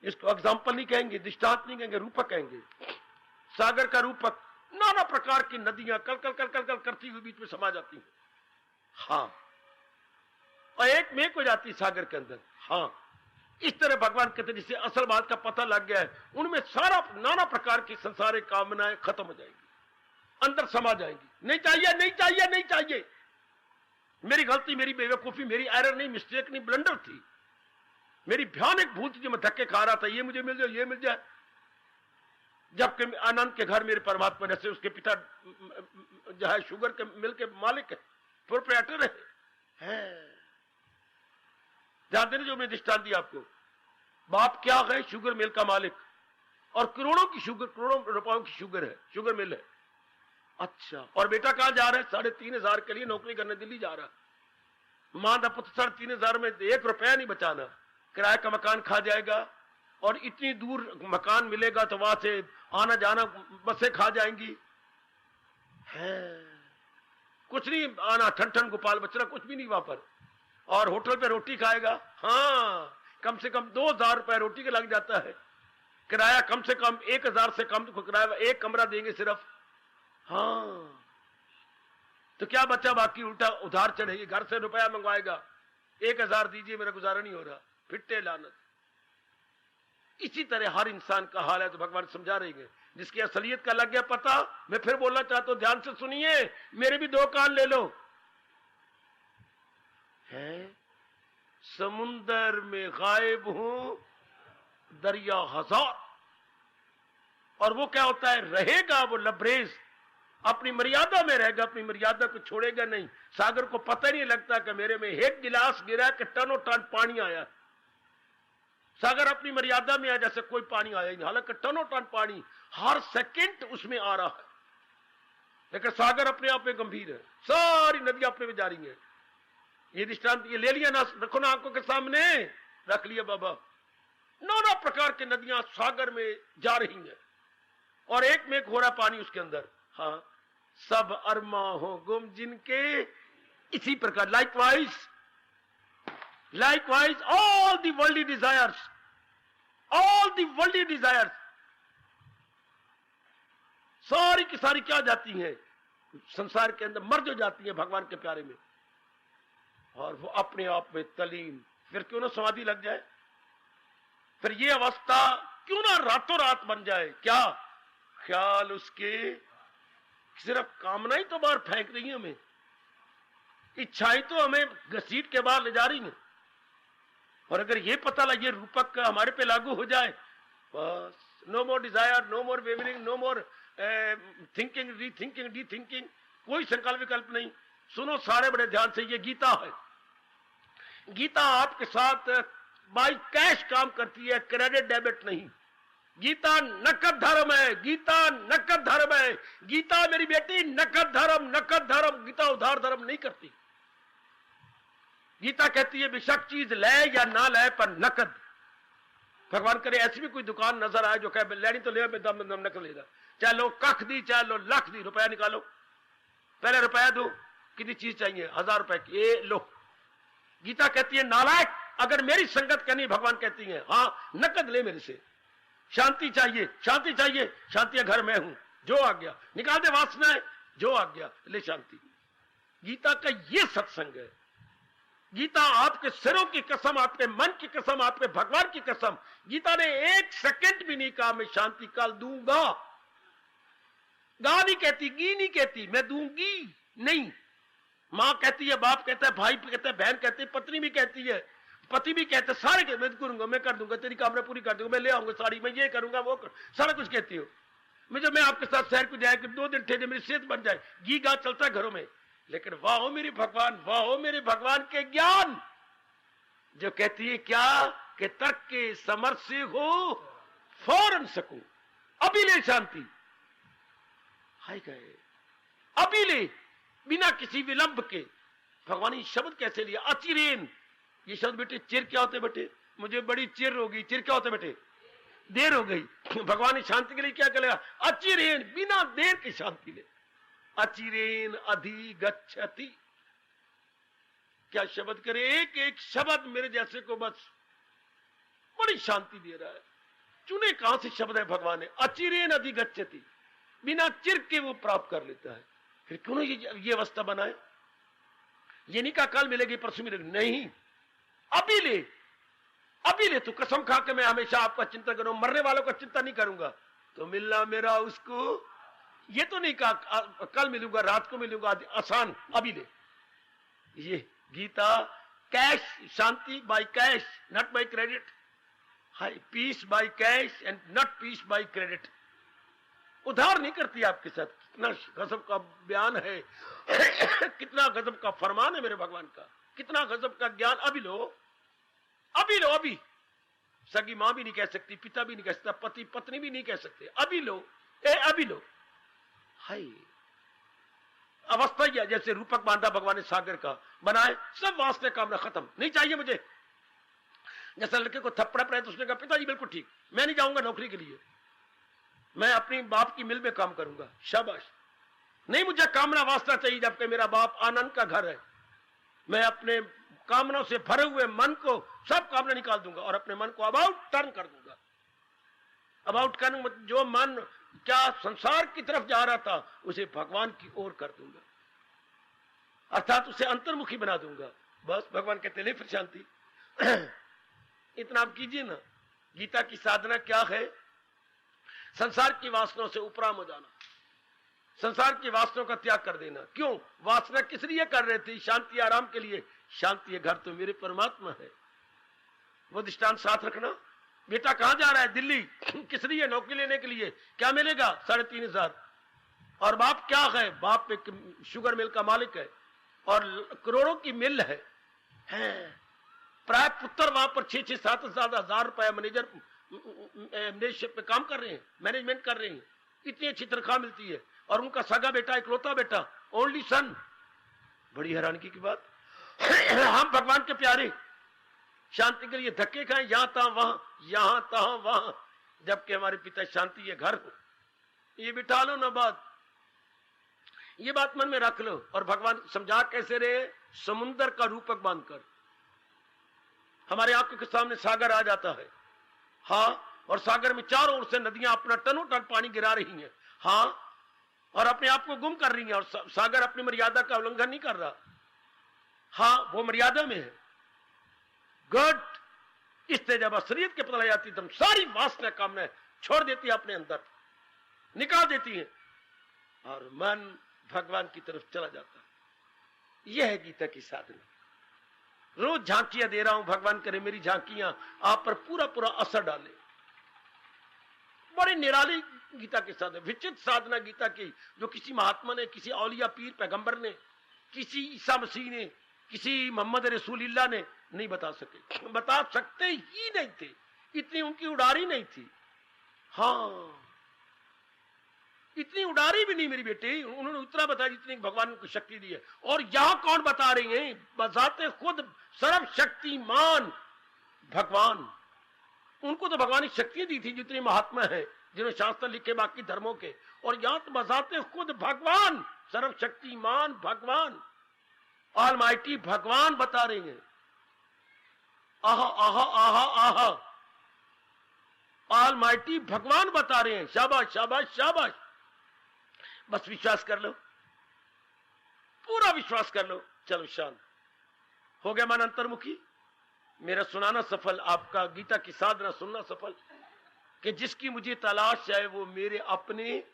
इसको एग्जाम्पल नहीं कहेंगे, दृष्टांत नहीं कहेंगे, रूपक कहेंगे। सागर का रूपक, नाना प्रकार की नदियां कल कल कल कल कल करती हुई बीच में समा जाती हैं। हाँ, और एक मेघ हो जाती सागर के अंदर। हाँ, इस तरह भगवान कहते जिसे असल बात का पता लग गया है, उनमें सारा नाना प्रकार की संसारिक कामनाएं खत्म हो जाएंगी, अंदर समा जाएंगी। नहीं चाहिए, नहीं चाहिए, नहीं चाहिए। मेरी गलती, मेरी बेवकूफी, मेरी एरर नहीं, मिस्टेक नहीं, ब्लंडर थी, मेरी भयानक भूल थी जो मैं धक्के खा रहा था, ये मुझे मिल जाए, ये मिल जाए। जबकि आनंद के घर मेरे परमात्मा, जैसे उसके पिता जो है शुगर के मिल के मालिक है, प्रोप्राइटर है। ध्यान देने जो मैं दृष्टांत दिया आपको, बाप क्या है, शुगर मिल का मालिक, और करोड़ों की शुगर, करोड़ों रुपयों की शुगर है, शुगर मिल है। अच्छा, और बेटा कहां जा रहा है? 3,500 के लिए नौकरी करने दिल्ली जा रहा। मां का पुत्र 3,500 में 1 रुपया नहीं बचाना, किराए का मकान खा जाएगा, और इतनी दूर मकान मिलेगा तो वहां से आना जाना बसें खा जाएंगी। है कुछ नहीं, आना ठन ठन गोपाल बचना कुछ भी नहीं वहां पर, और होटल पे रोटी खाएगा। हाँ, कम से कम 2,000 रुपए रोटी का लग जाता है, किराया कम से कम 1,000 से कम तो किराया, एक कमरा देंगे सिर्फ। हाँ, तो क्या बच्चा बाकी उल्टा उधार चढ़ेगी, घर से रुपया मंगवाएगा, 1,000 दीजिए मेरा गुजारा नहीं हो रहा, फिट्टे लानत। इसी तरह हर इंसान का हाल है। तो भगवान समझा रहे हैं, जिसकी असलियत का लग गया पता। मैं फिर बोलना चाहता हूं, ध्यान से सुनिए, मेरे भी 2 कान ले लो। है समुंदर में गायब हूं दरिया हजार, और वो क्या होता है, रहेगा वो लबरेज, अपनी मर्यादा में रहेगा, अपनी मर्यादा को छोड़ेगा नहीं। सागर को पता नहीं लगता कि मेरे में 1 गिलास गिरा कि टनों टन पानी आया। सागर अपनी मर्यादा में है, जैसे कोई पानी आया नहीं, हालांकि टनों टन पानी हर सेकंड उसमें आ रहा है। लेकिन सागर अपने आप में गंभीर है, सारी नदियां अपने में जा रही हैं। ये दृष्टांत ये ले लिया ना, रखो ना आंखों के सामने, रख लिया बाबा। नाना प्रकार की नदियां सागर में जा रही हैं, और एक में एक हो रहा पानी उसके अंदर। हाँ, सब अरमा हो गुम जिनके, इसी प्रकार likewise all the worldly desires, सारी की सारी क्या जाती हैं संसार के अंदर, मर्ज हो जाती हैं भगवान के प्यारे में, और वो अपने आप में तलीन। फिर क्यों ना समाधि लग जाए, फिर ये अवस्था क्यों ना रातों रात बन जाए। क्या ख्याल उसके, सिर्फ कामना ही तो बाहर फेंक रही है हमें, इच्छाएं तो हमें घसीट के बाहर ले जा रही हैं। और अगर ये पता लगे रूपक का हमारे पे लागू हो जाए, बस नो मोर डिजायर, नो मोर वेवरिंग, नो मोर थिंकिंग, रीथिंकिंग, डी थिंकिंग, कोई संकल्प विकल्प नहीं। सुनो सारे बड़े ध्यान से, ये गीता है। गीता आपके साथ बाई कैश काम करती है, क्रेडिट डेबिट नहीं। गीता नकद धर्म है, गीता नकद धर्म है। गीता मेरी बेटी नकद धर्म, नकद धर्म। गीता उधार धर्म नहीं करती। गीता कहती है बेशक चीज ले या ना ले पर नकद। भगवान करे ऐसी भी कोई दुकान नजर आए जो कहे लेनी तो ले, दम दम नकद लेगा, चाहे लो कख दी चाहे लो लाख दी, रुपया निकालो, पहले रुपया दो, कितनी चीज चाहिए, 1000 रुपए की, ये लो। गीता कहती है नालायक, अगर मेरी संगत करनी, भगवान कहती है हाँ नकद ले मेरे से। शांति चाहिए, शांति चाहिए, शांति घर में हूं, जो आ गया निकाल दे वासनाएं, जो आ गया ले शांति। गीता का ये सत्संग है। गीता आपके सिरों की कसम, आपके मन की कसम, आपके भगवान की कसम, गीता ने 1 सेकंड भी नहीं कहा मैं शांति कल दूंगा। गा नहीं कहती, गी नहीं कहती, मैं दूंगी नहीं। मां कहती है, बाप कहता है, भाई कहता है, बहन कहती है, पत्नी भी कहती है, पति भी कहते, सारे कहते मैं करूंगा, मैं कर दूंगा, तेरी कामना पूरी कर दूंगा, मैं ले आऊंगा साड़ी, मैं ये करूंगा वो सारा कुछ कहती हो। मैं आपके साथ शहर को जाए 2 दिन ठहरे, मेरी सेहत बन जाए, घी गा चलता है घरों में। लेकिन वाह हो मेरे भगवान, वाह हो मेरे भगवान के ज्ञान, जो कहती है क्या कि तर्क के समर्थ से हो फौरन सकूं, अभी ले शांति, हाय गए अभी ले, बिना किसी विलंब के। भगवान ये शब्द कैसे लिया, अचिरेन। ये शब्द बेटे चिर क्या होते बेटे, मुझे बड़ी चिर हो गई, चिर क्या होते बेटे, देर हो गई। भगवान ने शांति के लिए क्या करेगा, अचिरेन, बिना देर की शांति ले। अचिरेन अधिगच्छति, क्या शब्द करे, एक एक शब्द मेरे जैसे को बस बड़ी शांति दे रहा है। चुने कहां से शब्द है भगवान ने, अचिरेन अधिगच्छति, बिना चिर के वो प्राप्त कर लेता है। फिर क्यों ना ये अवस्था बनाए। ये नहीं कहा कल मिलेगी परसों मिलेगी, नहीं, अभी ले, अभी ले। तो कसम खा के मैं हमेशा आपका चिंतन करूं, मरने वालों का चिंता नहीं करूंगा, तो मिलना मेरा उसको, ये तो नहीं कहा कल मिलूंगा, रात को मिलूंगा, आसान, अभी ले। ये गीता कैश, शांति by cash not by credit, high peace by cash and not peace by credit. उधार नहीं करती आपके साथ। कितना गजब का बयान है, कितना गजब का फरमान है मेरे भगवान का, कितना गजब का ज्ञान। अभी लो, अभी लो, अभी। सगी मां भी नहीं कह सकती, पिता भी नहीं कह सकता, पति पत्नी भी नहीं कह सकते, अभी लो, अभी लो। हाय अवस्था ही है जैसे रूपक बांधा भगवान ने सागर का बनाए, सब वास्ते कामना खत्म, नहीं चाहिए मुझे। जैसे लड़के को थप्पड़ पड़े तो उसने कहा पिताजी बिल्कुल ठीक, मैं नहीं जाऊंगा नौकरी के लिए, मैं अपनी बाप की मिल में काम करूंगा, शाबाश। नहीं, मुझे कामना वास्ता चाहिए, जबकि मेरा बाप आनंद का घर है। मैं अपने कामनाओं से भरे हुए मन को सब कामना निकाल दूंगा और अपने मन को अबाउट टर्न कर दूंगा। अबाउट टर्न, जो मन क्या संसार की तरफ जा रहा था उसे भगवान की ओर कर दूंगा, अर्थात उसे अंतर्मुखी बना दूंगा। बस भगवान कहते ले फिर शांति। इतना आप कीजिए ना, गीता की साधना क्या है? संसार की वासनाओं से उपराम हो जाना, संसार की वासनाओं का त्याग कर देना। क्यों? वासना किस लिए कर रहे थे? शांति आराम के लिए। शांति घर तो मेरे परमात्मा है, वो दृष्टांत साथ रखना। बेटा कहां जा रहा है? दिल्ली। किस लिए? नौकरी लेने के लिए। क्या मिलेगा? 3,500। और बाप क्या है? बाप एक शुगर मिल का मालिक है और करोड़ों की मिल है। प्राय पुत्र वहां पर 6-7 रुपया मैनेजरशिप पे काम कर रहे हैं, मैनेजमेंट कर रहे हैं, इतनी अच्छी तनख्वाह मिलती है। और उनका सगा बेटा, इकलौता बेटा, ओनली सन। बड़ी हैरानगी की बात। हम भगवान के प्यारे शांति के लिए धक्के खाएं, यहां तहां वहां, यहां तहां वहां, जबकि हमारे पिता शांति ये घर हो। ये बिठा लो ना बात, ये बात मन में रख लो। और भगवान समझा कैसे रहे? समुद्र का रूपक बांधकर। हमारे आंखों के सामने सागर आ जाता है, हाँ, और सागर में चारों ओर से नदियां अपना टनों टन पानी गिरा रही हैं, हाँ, और अपने आप को गुम कर रही हैं। और सागर अपनी मर्यादा का उल्लंघन नहीं कर रहा, हाँ, वो मर्यादा में है। गुड। इससे जब असलियत के पता लग जाती तुम सारी वासना कामना छोड़ देती है, अपने अंदर निकाल देती है और मन भगवान की तरफ चला जाता है। यह है गीता की साधना। रोज झांकियां दे रहा हूं, भगवान करे मेरी झांकियां आप पर पूरा पूरा असर डाले। बड़ी निराली गीता की साधना, विचित्र साधना गीता की, जो किसी महात्मा ने, किसी औलिया पीर पैगंबर ने, किसी ईसा मसीह ने, किसी मोहम्मद रसूलुल्लाह ने नहीं बता सके, बता सकते ही नहीं थे, इतनी उनकी उड़ारी नहीं थी। हाँ, इतनी उड़ारी भी नहीं मेरी बेटी, उन्होंने उतना बताया जितनी भगवान को शक्ति दी है। और यहां कौन बता रही हैं? बजाते खुद सर्वशक्तिमान भगवान। उनको तो भगवान ने शक्ति दी थी जितनी महात्मा है, जिन्होंने शास्त्र लिखे बाकी धर्मों के, और यहां तो बजाते खुद भगवान, सर्वशक्तिमान भगवान, ऑलमाइटी भगवान बता रहे हैं। आहा आहा आहा आहा, ऑलमाइटी भगवान बता रहे हैं। शाबाश शाबाश शाबाश। बस विश्वास कर लो, पूरा विश्वास कर लो। चलो शांत हो गया मन अंतर्मुखी। मेरा सुनाना सफल, आपका गीता की साधना सुनना सफल, कि जिसकी मुझे तलाश है वो मेरे अपने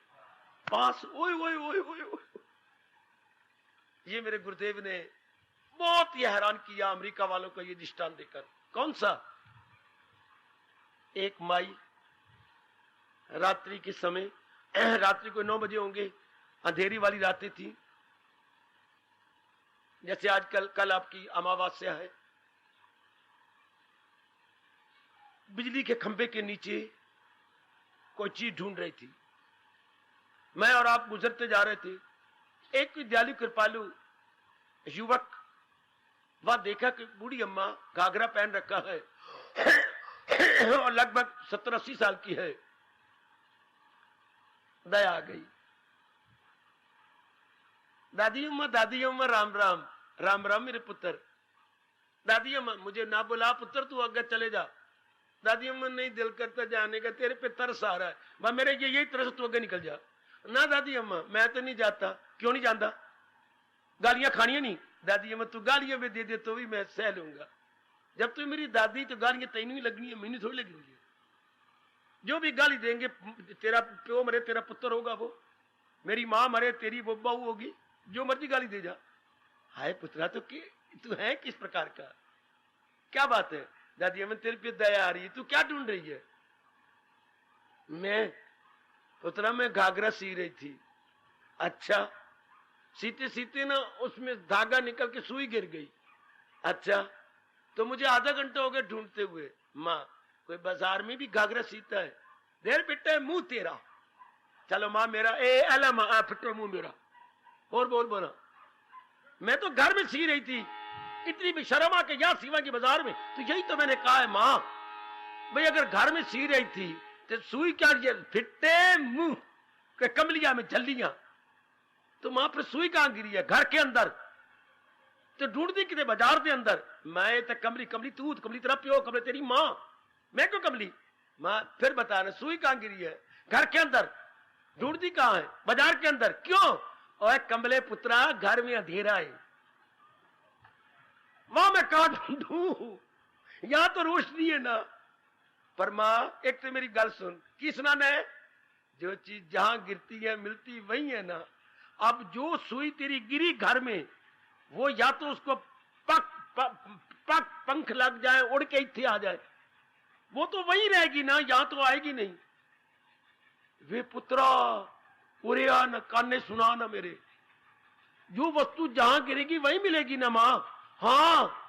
पास। ओए ओए ओए ओए ओए, ये मेरे गुरुदेव ने बहुत ही हैरान किया अमेरिका वालों को ये दृष्टांत देकर। कौन सा? एक माई रात्रि के समय, रात्रि को 9 बजे होंगे, अंधेरी वाली रातें थी, जैसे आज कल आपकी अमावस्या है। बिजली के खंभे के नीचे कोई चीज ढूंढ रही थी। मैं और आप गुजरते जा रहे थे। एक विद्यालय कृपालु युवक, वह देखा कि बूढ़ी अम्मा घाघरा पहन रखा है और लगभग 70-80 साल की है। दया आ गई। दादी अम्मा राम राम। राम राम मेरे पुत्र। दादी अम्मा, मुझे ना बुला पुत्र, तू आगे चले जा। दादी अम्मा, नहीं दिल करता जाने का, तेरे पे तरस आ रहा है। वह मेरे यही तरस, तू आगे निकल जा। ना दादी अम्मा, मैं तो नहीं जाता। क्यों नहीं जानता? गालियां खानियां नहीं। दादी अम्मा, तू गालियां भी दे दे तो भी मैं सह लूंगा। जब तू मेरी दादी, तो गालियां तेन ही लगनी है, मैंने थोड़ी लगनी है। जो भी गाली देंगे, तेरा प्यो मरे तेरा पुत्र होगा वो, मेरी मां मरे तेरी वो बहू होगी, जो मर्जी गाली दे जा। हाय पुत्रा, तो तू है किस प्रकार का? क्या बात है? दादी अम्मा, तेरे पे दया आ रही है, तू क्या ढूंढ रही है? मैं पुत्रा, मैं घाघरा सी रही थी। अच्छा, सीते सीते ना उसमें धागा निकल के सुई गिर गई। अच्छा, तो मुझे आधा घंटा हो गया ढूंढते हुए। माँ, कोई बाजार में भी घाघरा सीता है? देर पिटे मुंह तेरा। चलो माँ मेरा, ए अला माँ, फिटो मुंह मेरा। और बोल बोला, मैं तो घर में सी रही थी, इतनी भी शर्म आ के यहां सीवा की बाजार में। तो यही तो मैंने कहा है माँ, भाई अगर घर में सी रही थी तो सुई क्या फिटे मुंह के कमलिया में जल्लियां, तो मां पर सुई कहां गिरी है? घर के अंदर। तो ढूंढती कितने बाजार के अंदर। मैं तो कमली कमली, तू कमली, तेरा प्यो कमली, तेरी मां, मैं क्यों कमली? मां फिर बताना, सुई कहां गिरी है? घर के अंदर। ढूंढती कहां है? बाजार के अंदर। क्यों? और कमले पुत्रा, घर में अंधेरा है, वहां मैं कहां ढूंढूं? यहां तो रोशनी है ना। पर माँ एक तो मेरी गल सुन, की सुनाना है? जो चीज जहां गिरती है मिलती वही है ना। अब जो सुई तेरी गिरी घर में, वो या तो उसको पक पंख लग जाए, उड़ के इत्थे आ जाए, वो तो वही रहेगी ना, यहां तो आएगी नहीं। वे पुत्रा उरिया न काने सुना ना मेरे, जो वस्तु जहां गिरेगी वही मिलेगी ना मां। हाँ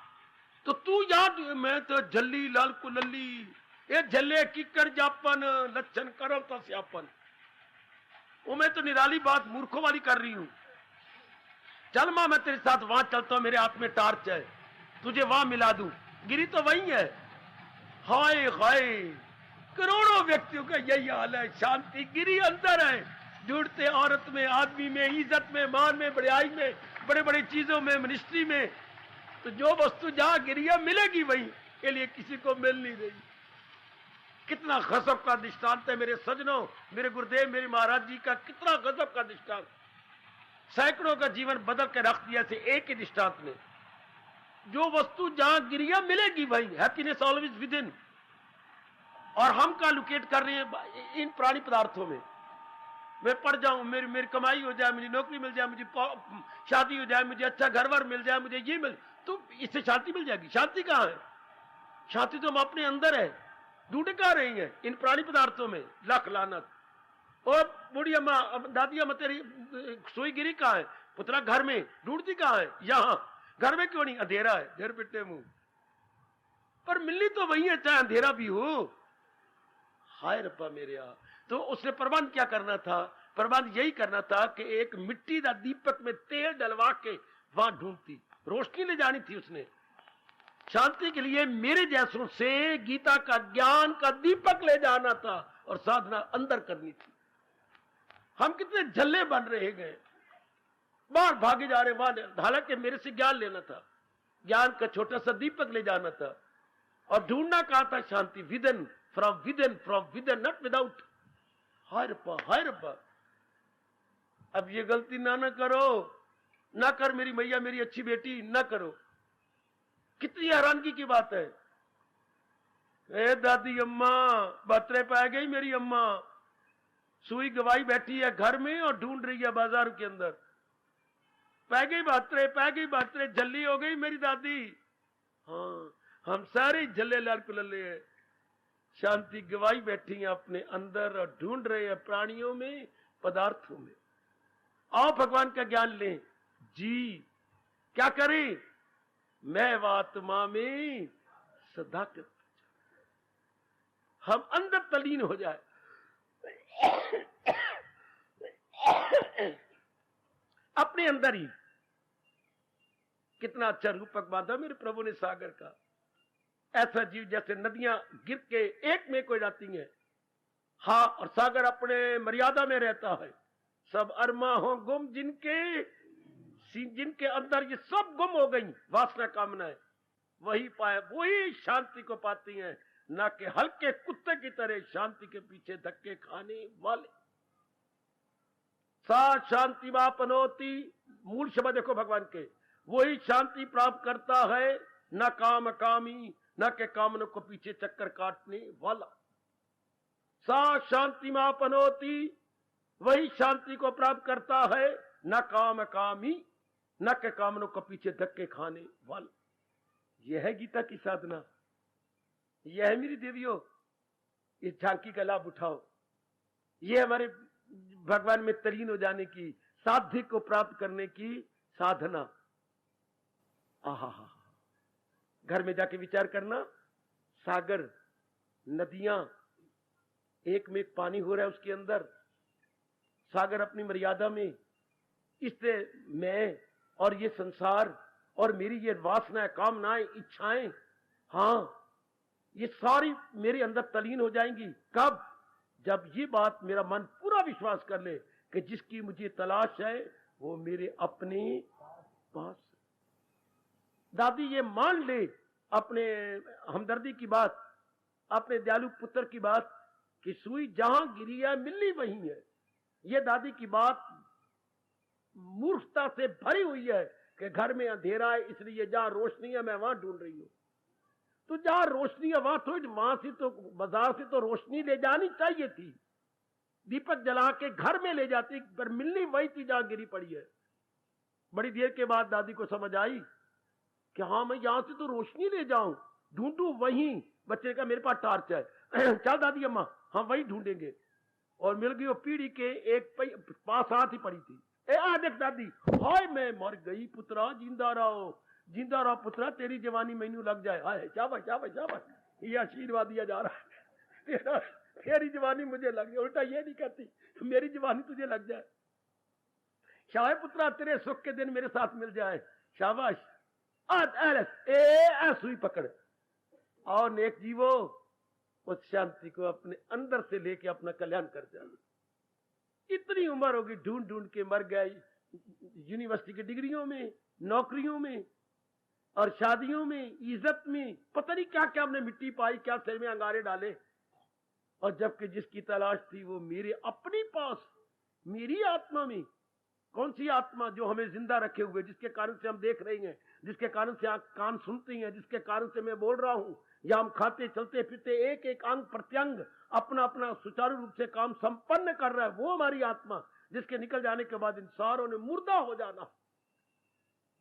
तो तू याद, मैं तो जल्ली लाल को लल्ली, ये झल्ले किकर जापन लक्षण करो तो स्यापन। वो मैं तो निराली बात मूर्खों वाली कर रही हूं। चल मां मैं तेरे साथ वहां चलता हूं, मेरे हाथ में टार्च है, तुझे वहां मिला दूं। गिरी तो वही है। हाय हाय, करोड़ों व्यक्तियों का यही हाल है। शांति गिरी अंदर है, ढूंढते औरत में, आदमी में, इज्जत में, मान में, बड़ाई में, बड़े बड़े चीजों में, मिनिस्ट्री में। तो जो वस्तु जहां गिरी है मिलेगी वही, के लिए किसी को मिल नहीं रही। कितना गजब का दृष्टांत है मेरे सजनों, मेरे गुरुदेव, मेरे महाराज जी का कितना गजब का दृष्टांत। सैकड़ों का जीवन बदल के रख दिया थे एक ही दृष्टांत ने। जो वस्तु जहां गिरी है मिलेगी वही, हैप्पीनेस ऑलवेज विद इन। और हम क्या लोकेट कर रहे हैं इन प्राणी पदार्थों में। मैं पढ़ जाऊं, मेरी कमाई हो जाए, मुझे नौकरी मिल जाए, मुझे शादी हो जाए, मुझे अच्छा घर वर मिल जाए, मुझे ये मिल, तो इससे शांति मिल जाएगी? शांति कहां है? शांति तो हम अपने अंदर है, ढूंढ कहां रही है? इन प्राणी पदार्थों में। लख लानत। और बूढ़ी अम्मा, दादी अम्मा, तेरी सोई गिरी कहां है? पुत्रा घर में। ढूंढती कहां है? यहां। घर में क्यों नहीं? अंधेरा है। ढेर पिट्टे मुंह, पर मिलनी तो वही है चाहे अंधेरा भी हो। हाय रब्बा मेरे यहाँ। तो उसने प्रबंध क्या करना था? प्रबंध यही करना था कि एक मिट्टी का दीपक में तेल डलवा के वहां ढूंढती, रोशनी ले जानी थी उसने। शांति के लिए मेरे जैसों से गीता का ज्ञान का दीपक ले जाना था और साधना अंदर करनी थी। हम कितने झल्ले बन रहे गए, बाहर भागे जा रहे वहां। हालांकि मेरे से ज्ञान लेना था, ज्ञान का छोटा सा दीपक ले जाना था और ढूंढना कहा था शांति within, from within, not without. हाय रब्बा, हाय रब्बा। अब ये गलती ना करो, ना कर मेरी मैया, मेरी अच्छी बेटी, ना करो। कितनी हैरानगी की बात है। ए दादी अम्मा, बतरे पा गई मेरी अम्मा, सुई गवाई बैठी है घर में और ढूंढ रही है बाजार के अंदर। पै गई बातरे, जल्ली हो गई मेरी दादी। हाँ, हम सारे जल्ले लाल कुलल्ले हैं। शांति गवाई बैठी है अपने अंदर और ढूंढ रहे हैं प्राणियों में, पदार्थों में। आओ भगवान का ज्ञान लें जी। क्या करें? मैं आत्मा में सदाकत, हम अंदर तलीन हो जाए। अपने अंदर ही। कितना अच्छा रूपक बांधा मेरे प्रभु ने सागर का। ऐसा जीव जैसे नदियां गिर के एक में को जाती हैं। हाँ, और सागर अपने मर्यादा में रहता है। सब अरमा हो गुम जिनके अंदर ये सब गुम हो गई वासना कामनाएं, वही पाए, वही शांति को पाती हैं, ना कि हल्के कुत्ते की तरह शांति के पीछे धक्के खाने वाले। सा शांति वापनोति, मूल शब्द देखो भगवान के, वही शांति प्राप्त करता है, न काम कामी, न के कामनों को पीछे चक्कर काटने वाला। सा शांति मापनोति, वही शांति को प्राप्त करता है, न काम कामी, न के कामनों को पीछे धक्के खाने वाला। यह है गीता की साधना। यह है मेरी देवियों, इस झांकी का लाभ उठाओ। यह हमारे भगवान में तलीन हो जाने की, साध्य को प्राप्त करने की साधना। आहा, घर में जाके विचार करना, सागर, नदियां, एक में एक पानी हो रहा है उसके अंदर, सागर अपनी मर्यादा में। इससे मैं और ये संसार और मेरी ये वासनाएं, कामनाएं, इच्छाएं, हाँ, ये सारी मेरे अंदर तलीन हो जाएंगी। कब? जब ये बात मेरा मन पूरा विश्वास कर ले कि जिसकी मुझे तलाश है वो मेरे अपने पास। दादी ये मान ले अपने हमदर्दी की बात, अपने दयालु पुत्र की बात, कि सुई जहां गिरी है मिलनी वही है। ये दादी की बात मूर्खता से भरी हुई है कि घर में अंधेरा है इसलिए जहां रोशनी है मैं वहां ढूंढ रही हूं। तो जहां रोशनी हवा थोड़ी, वहां से तो बाजार से तो रोशनी ले जानी चाहिए थी, दीपक जला के घर में ले जाती, पर मिलनी वही थी जहां गिरी पड़ी है। बड़ी देर के बाद दादी को समझ आई कि हाँ, मैं यहां से तो रोशनी ले जाऊं, ढूंढूं वहीं। बच्चे का मेरे पास टॉर्च है, चल दादी अम्मा हम वही ढूंढेंगे। और मिल गई वो पीढ़ी के एक पास हाथ ही पड़ी थी। ए आ देख दादी, हाय मैं मर गई पुत्रा, जिंदा रहो पुत्रा, तेरी जवानी मैनू लग जाए। हाय शाबाश शाबाश शाबाश, ये आशीर्वाद दिया जा रहा है, तेरी जवानी मुझे लग जाए। उल्टा ये नहीं कहती मेरी जवानी तुझे लग जाए। शाबाश पुत्रा, तेरे सुख के दिन मेरे साथ मिल जाए। शाबाश, सुई पकड़। और नेक जीवो, उस शांति को अपने अंदर से लेके अपना कल्याण कर जाना। इतनी उम्र होगी, ढूंढ ढूंढ के मर गए, यूनिवर्सिटी की डिग्रियों में, नौकरियों में और शादियों में, इज्जत में, पता नहीं क्या क्या हमने मिट्टी पाई, क्या सिर में अंगारे डाले। और जबकि जिसकी तलाश थी वो मेरे अपने पास, मेरी आत्मा में। कौन सी आत्मा? जो हमें जिंदा रखे हुए, जिसके कारण से हम देख रहे हैं, जिसके कारण से आंख कान सुनती हैं, जिसके कारण से मैं बोल रहा हूं, या हम खाते चलते फिरते एक एक अंग प्रत्यंग अपना अपना सुचारू रूप से काम संपन्न कर रहा है, वो हमारी आत्मा, जिसके निकल जाने के बाद इन सारों ने मुर्दा हो जाना,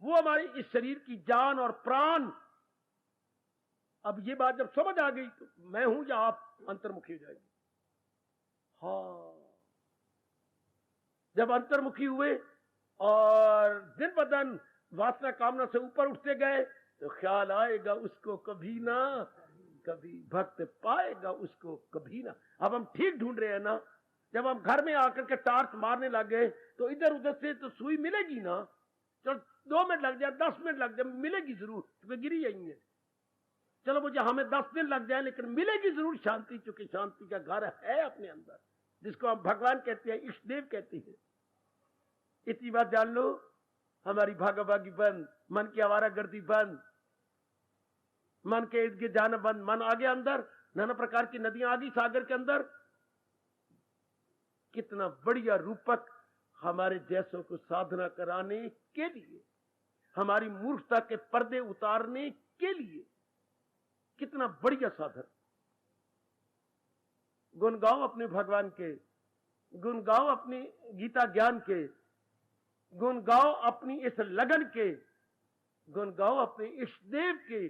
वो हमारी इस शरीर की जान और प्राण। अब ये बात जब समझ आ गई तो मैं हूं या आप अंतर्मुखी हो जाएंगे। हाँ, जब अंतर्मुखी हुए और दिन ब दिन वासना कामना से ऊपर उठते गए तो ख्याल आएगा उसको कभी ना कभी, भक्त पाएगा उसको कभी ना। अब हम ठीक ढूंढ रहे हैं ना। जब हम घर में आकर के टार्च मारने लग गए तो इधर उधर से तो सुई मिलेगी ना। चलो 2 मिनट लग जाए, 10 मिनट लग जाए, मिलेगी जरूर, क्योंकि गिरी यही है। चलो मुझे हमें 10 दिन लग जाए, लेकिन मिलेगी जरूर शांति, क्योंकि शांति का घर है अपने अंदर, जिसको हम भगवान कहते हैं, इष्ट देव कहते हैं। इतनी बात जान लो, हमारी भागाभागी बंद, मन की आवारागर्दी बंद, मन के इर्द गिर्द जाना बंद। मन आ गया अंदर, नाना प्रकार की नदियां आ गई सागर के अंदर। कितना बढ़िया रूपक हमारे जैसों को साधना कराने के लिए, हमारी मूर्खता के पर्दे उतारने के लिए, कितना बढ़िया साधन। गुण गाओ अपने भगवान के, गुण गाओ अपनी गीता ज्ञान के, गुण गाओ अपनी इस लगन के, गुण गाओ अपने इष्ट देव के,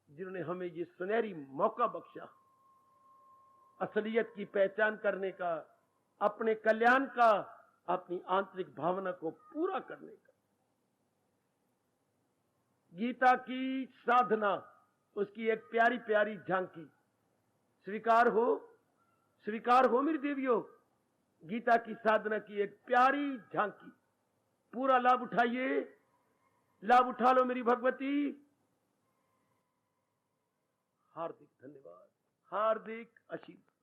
जिन्होंने हमें ये सुनहरी मौका बख्शा असलियत की पहचान करने का, अपने कल्याण का, अपनी आंतरिक भावना को पूरा करने का। गीता की साधना, उसकी एक प्यारी प्यारी झांकी। स्वीकार हो मेरी देवियों, गीता की साधना की एक प्यारी झांकी। पूरा लाभ उठाइए, लाभ उठा लो मेरी भगवती। हार्दिक धन्यवाद, हार्दिक आशीर्वाद।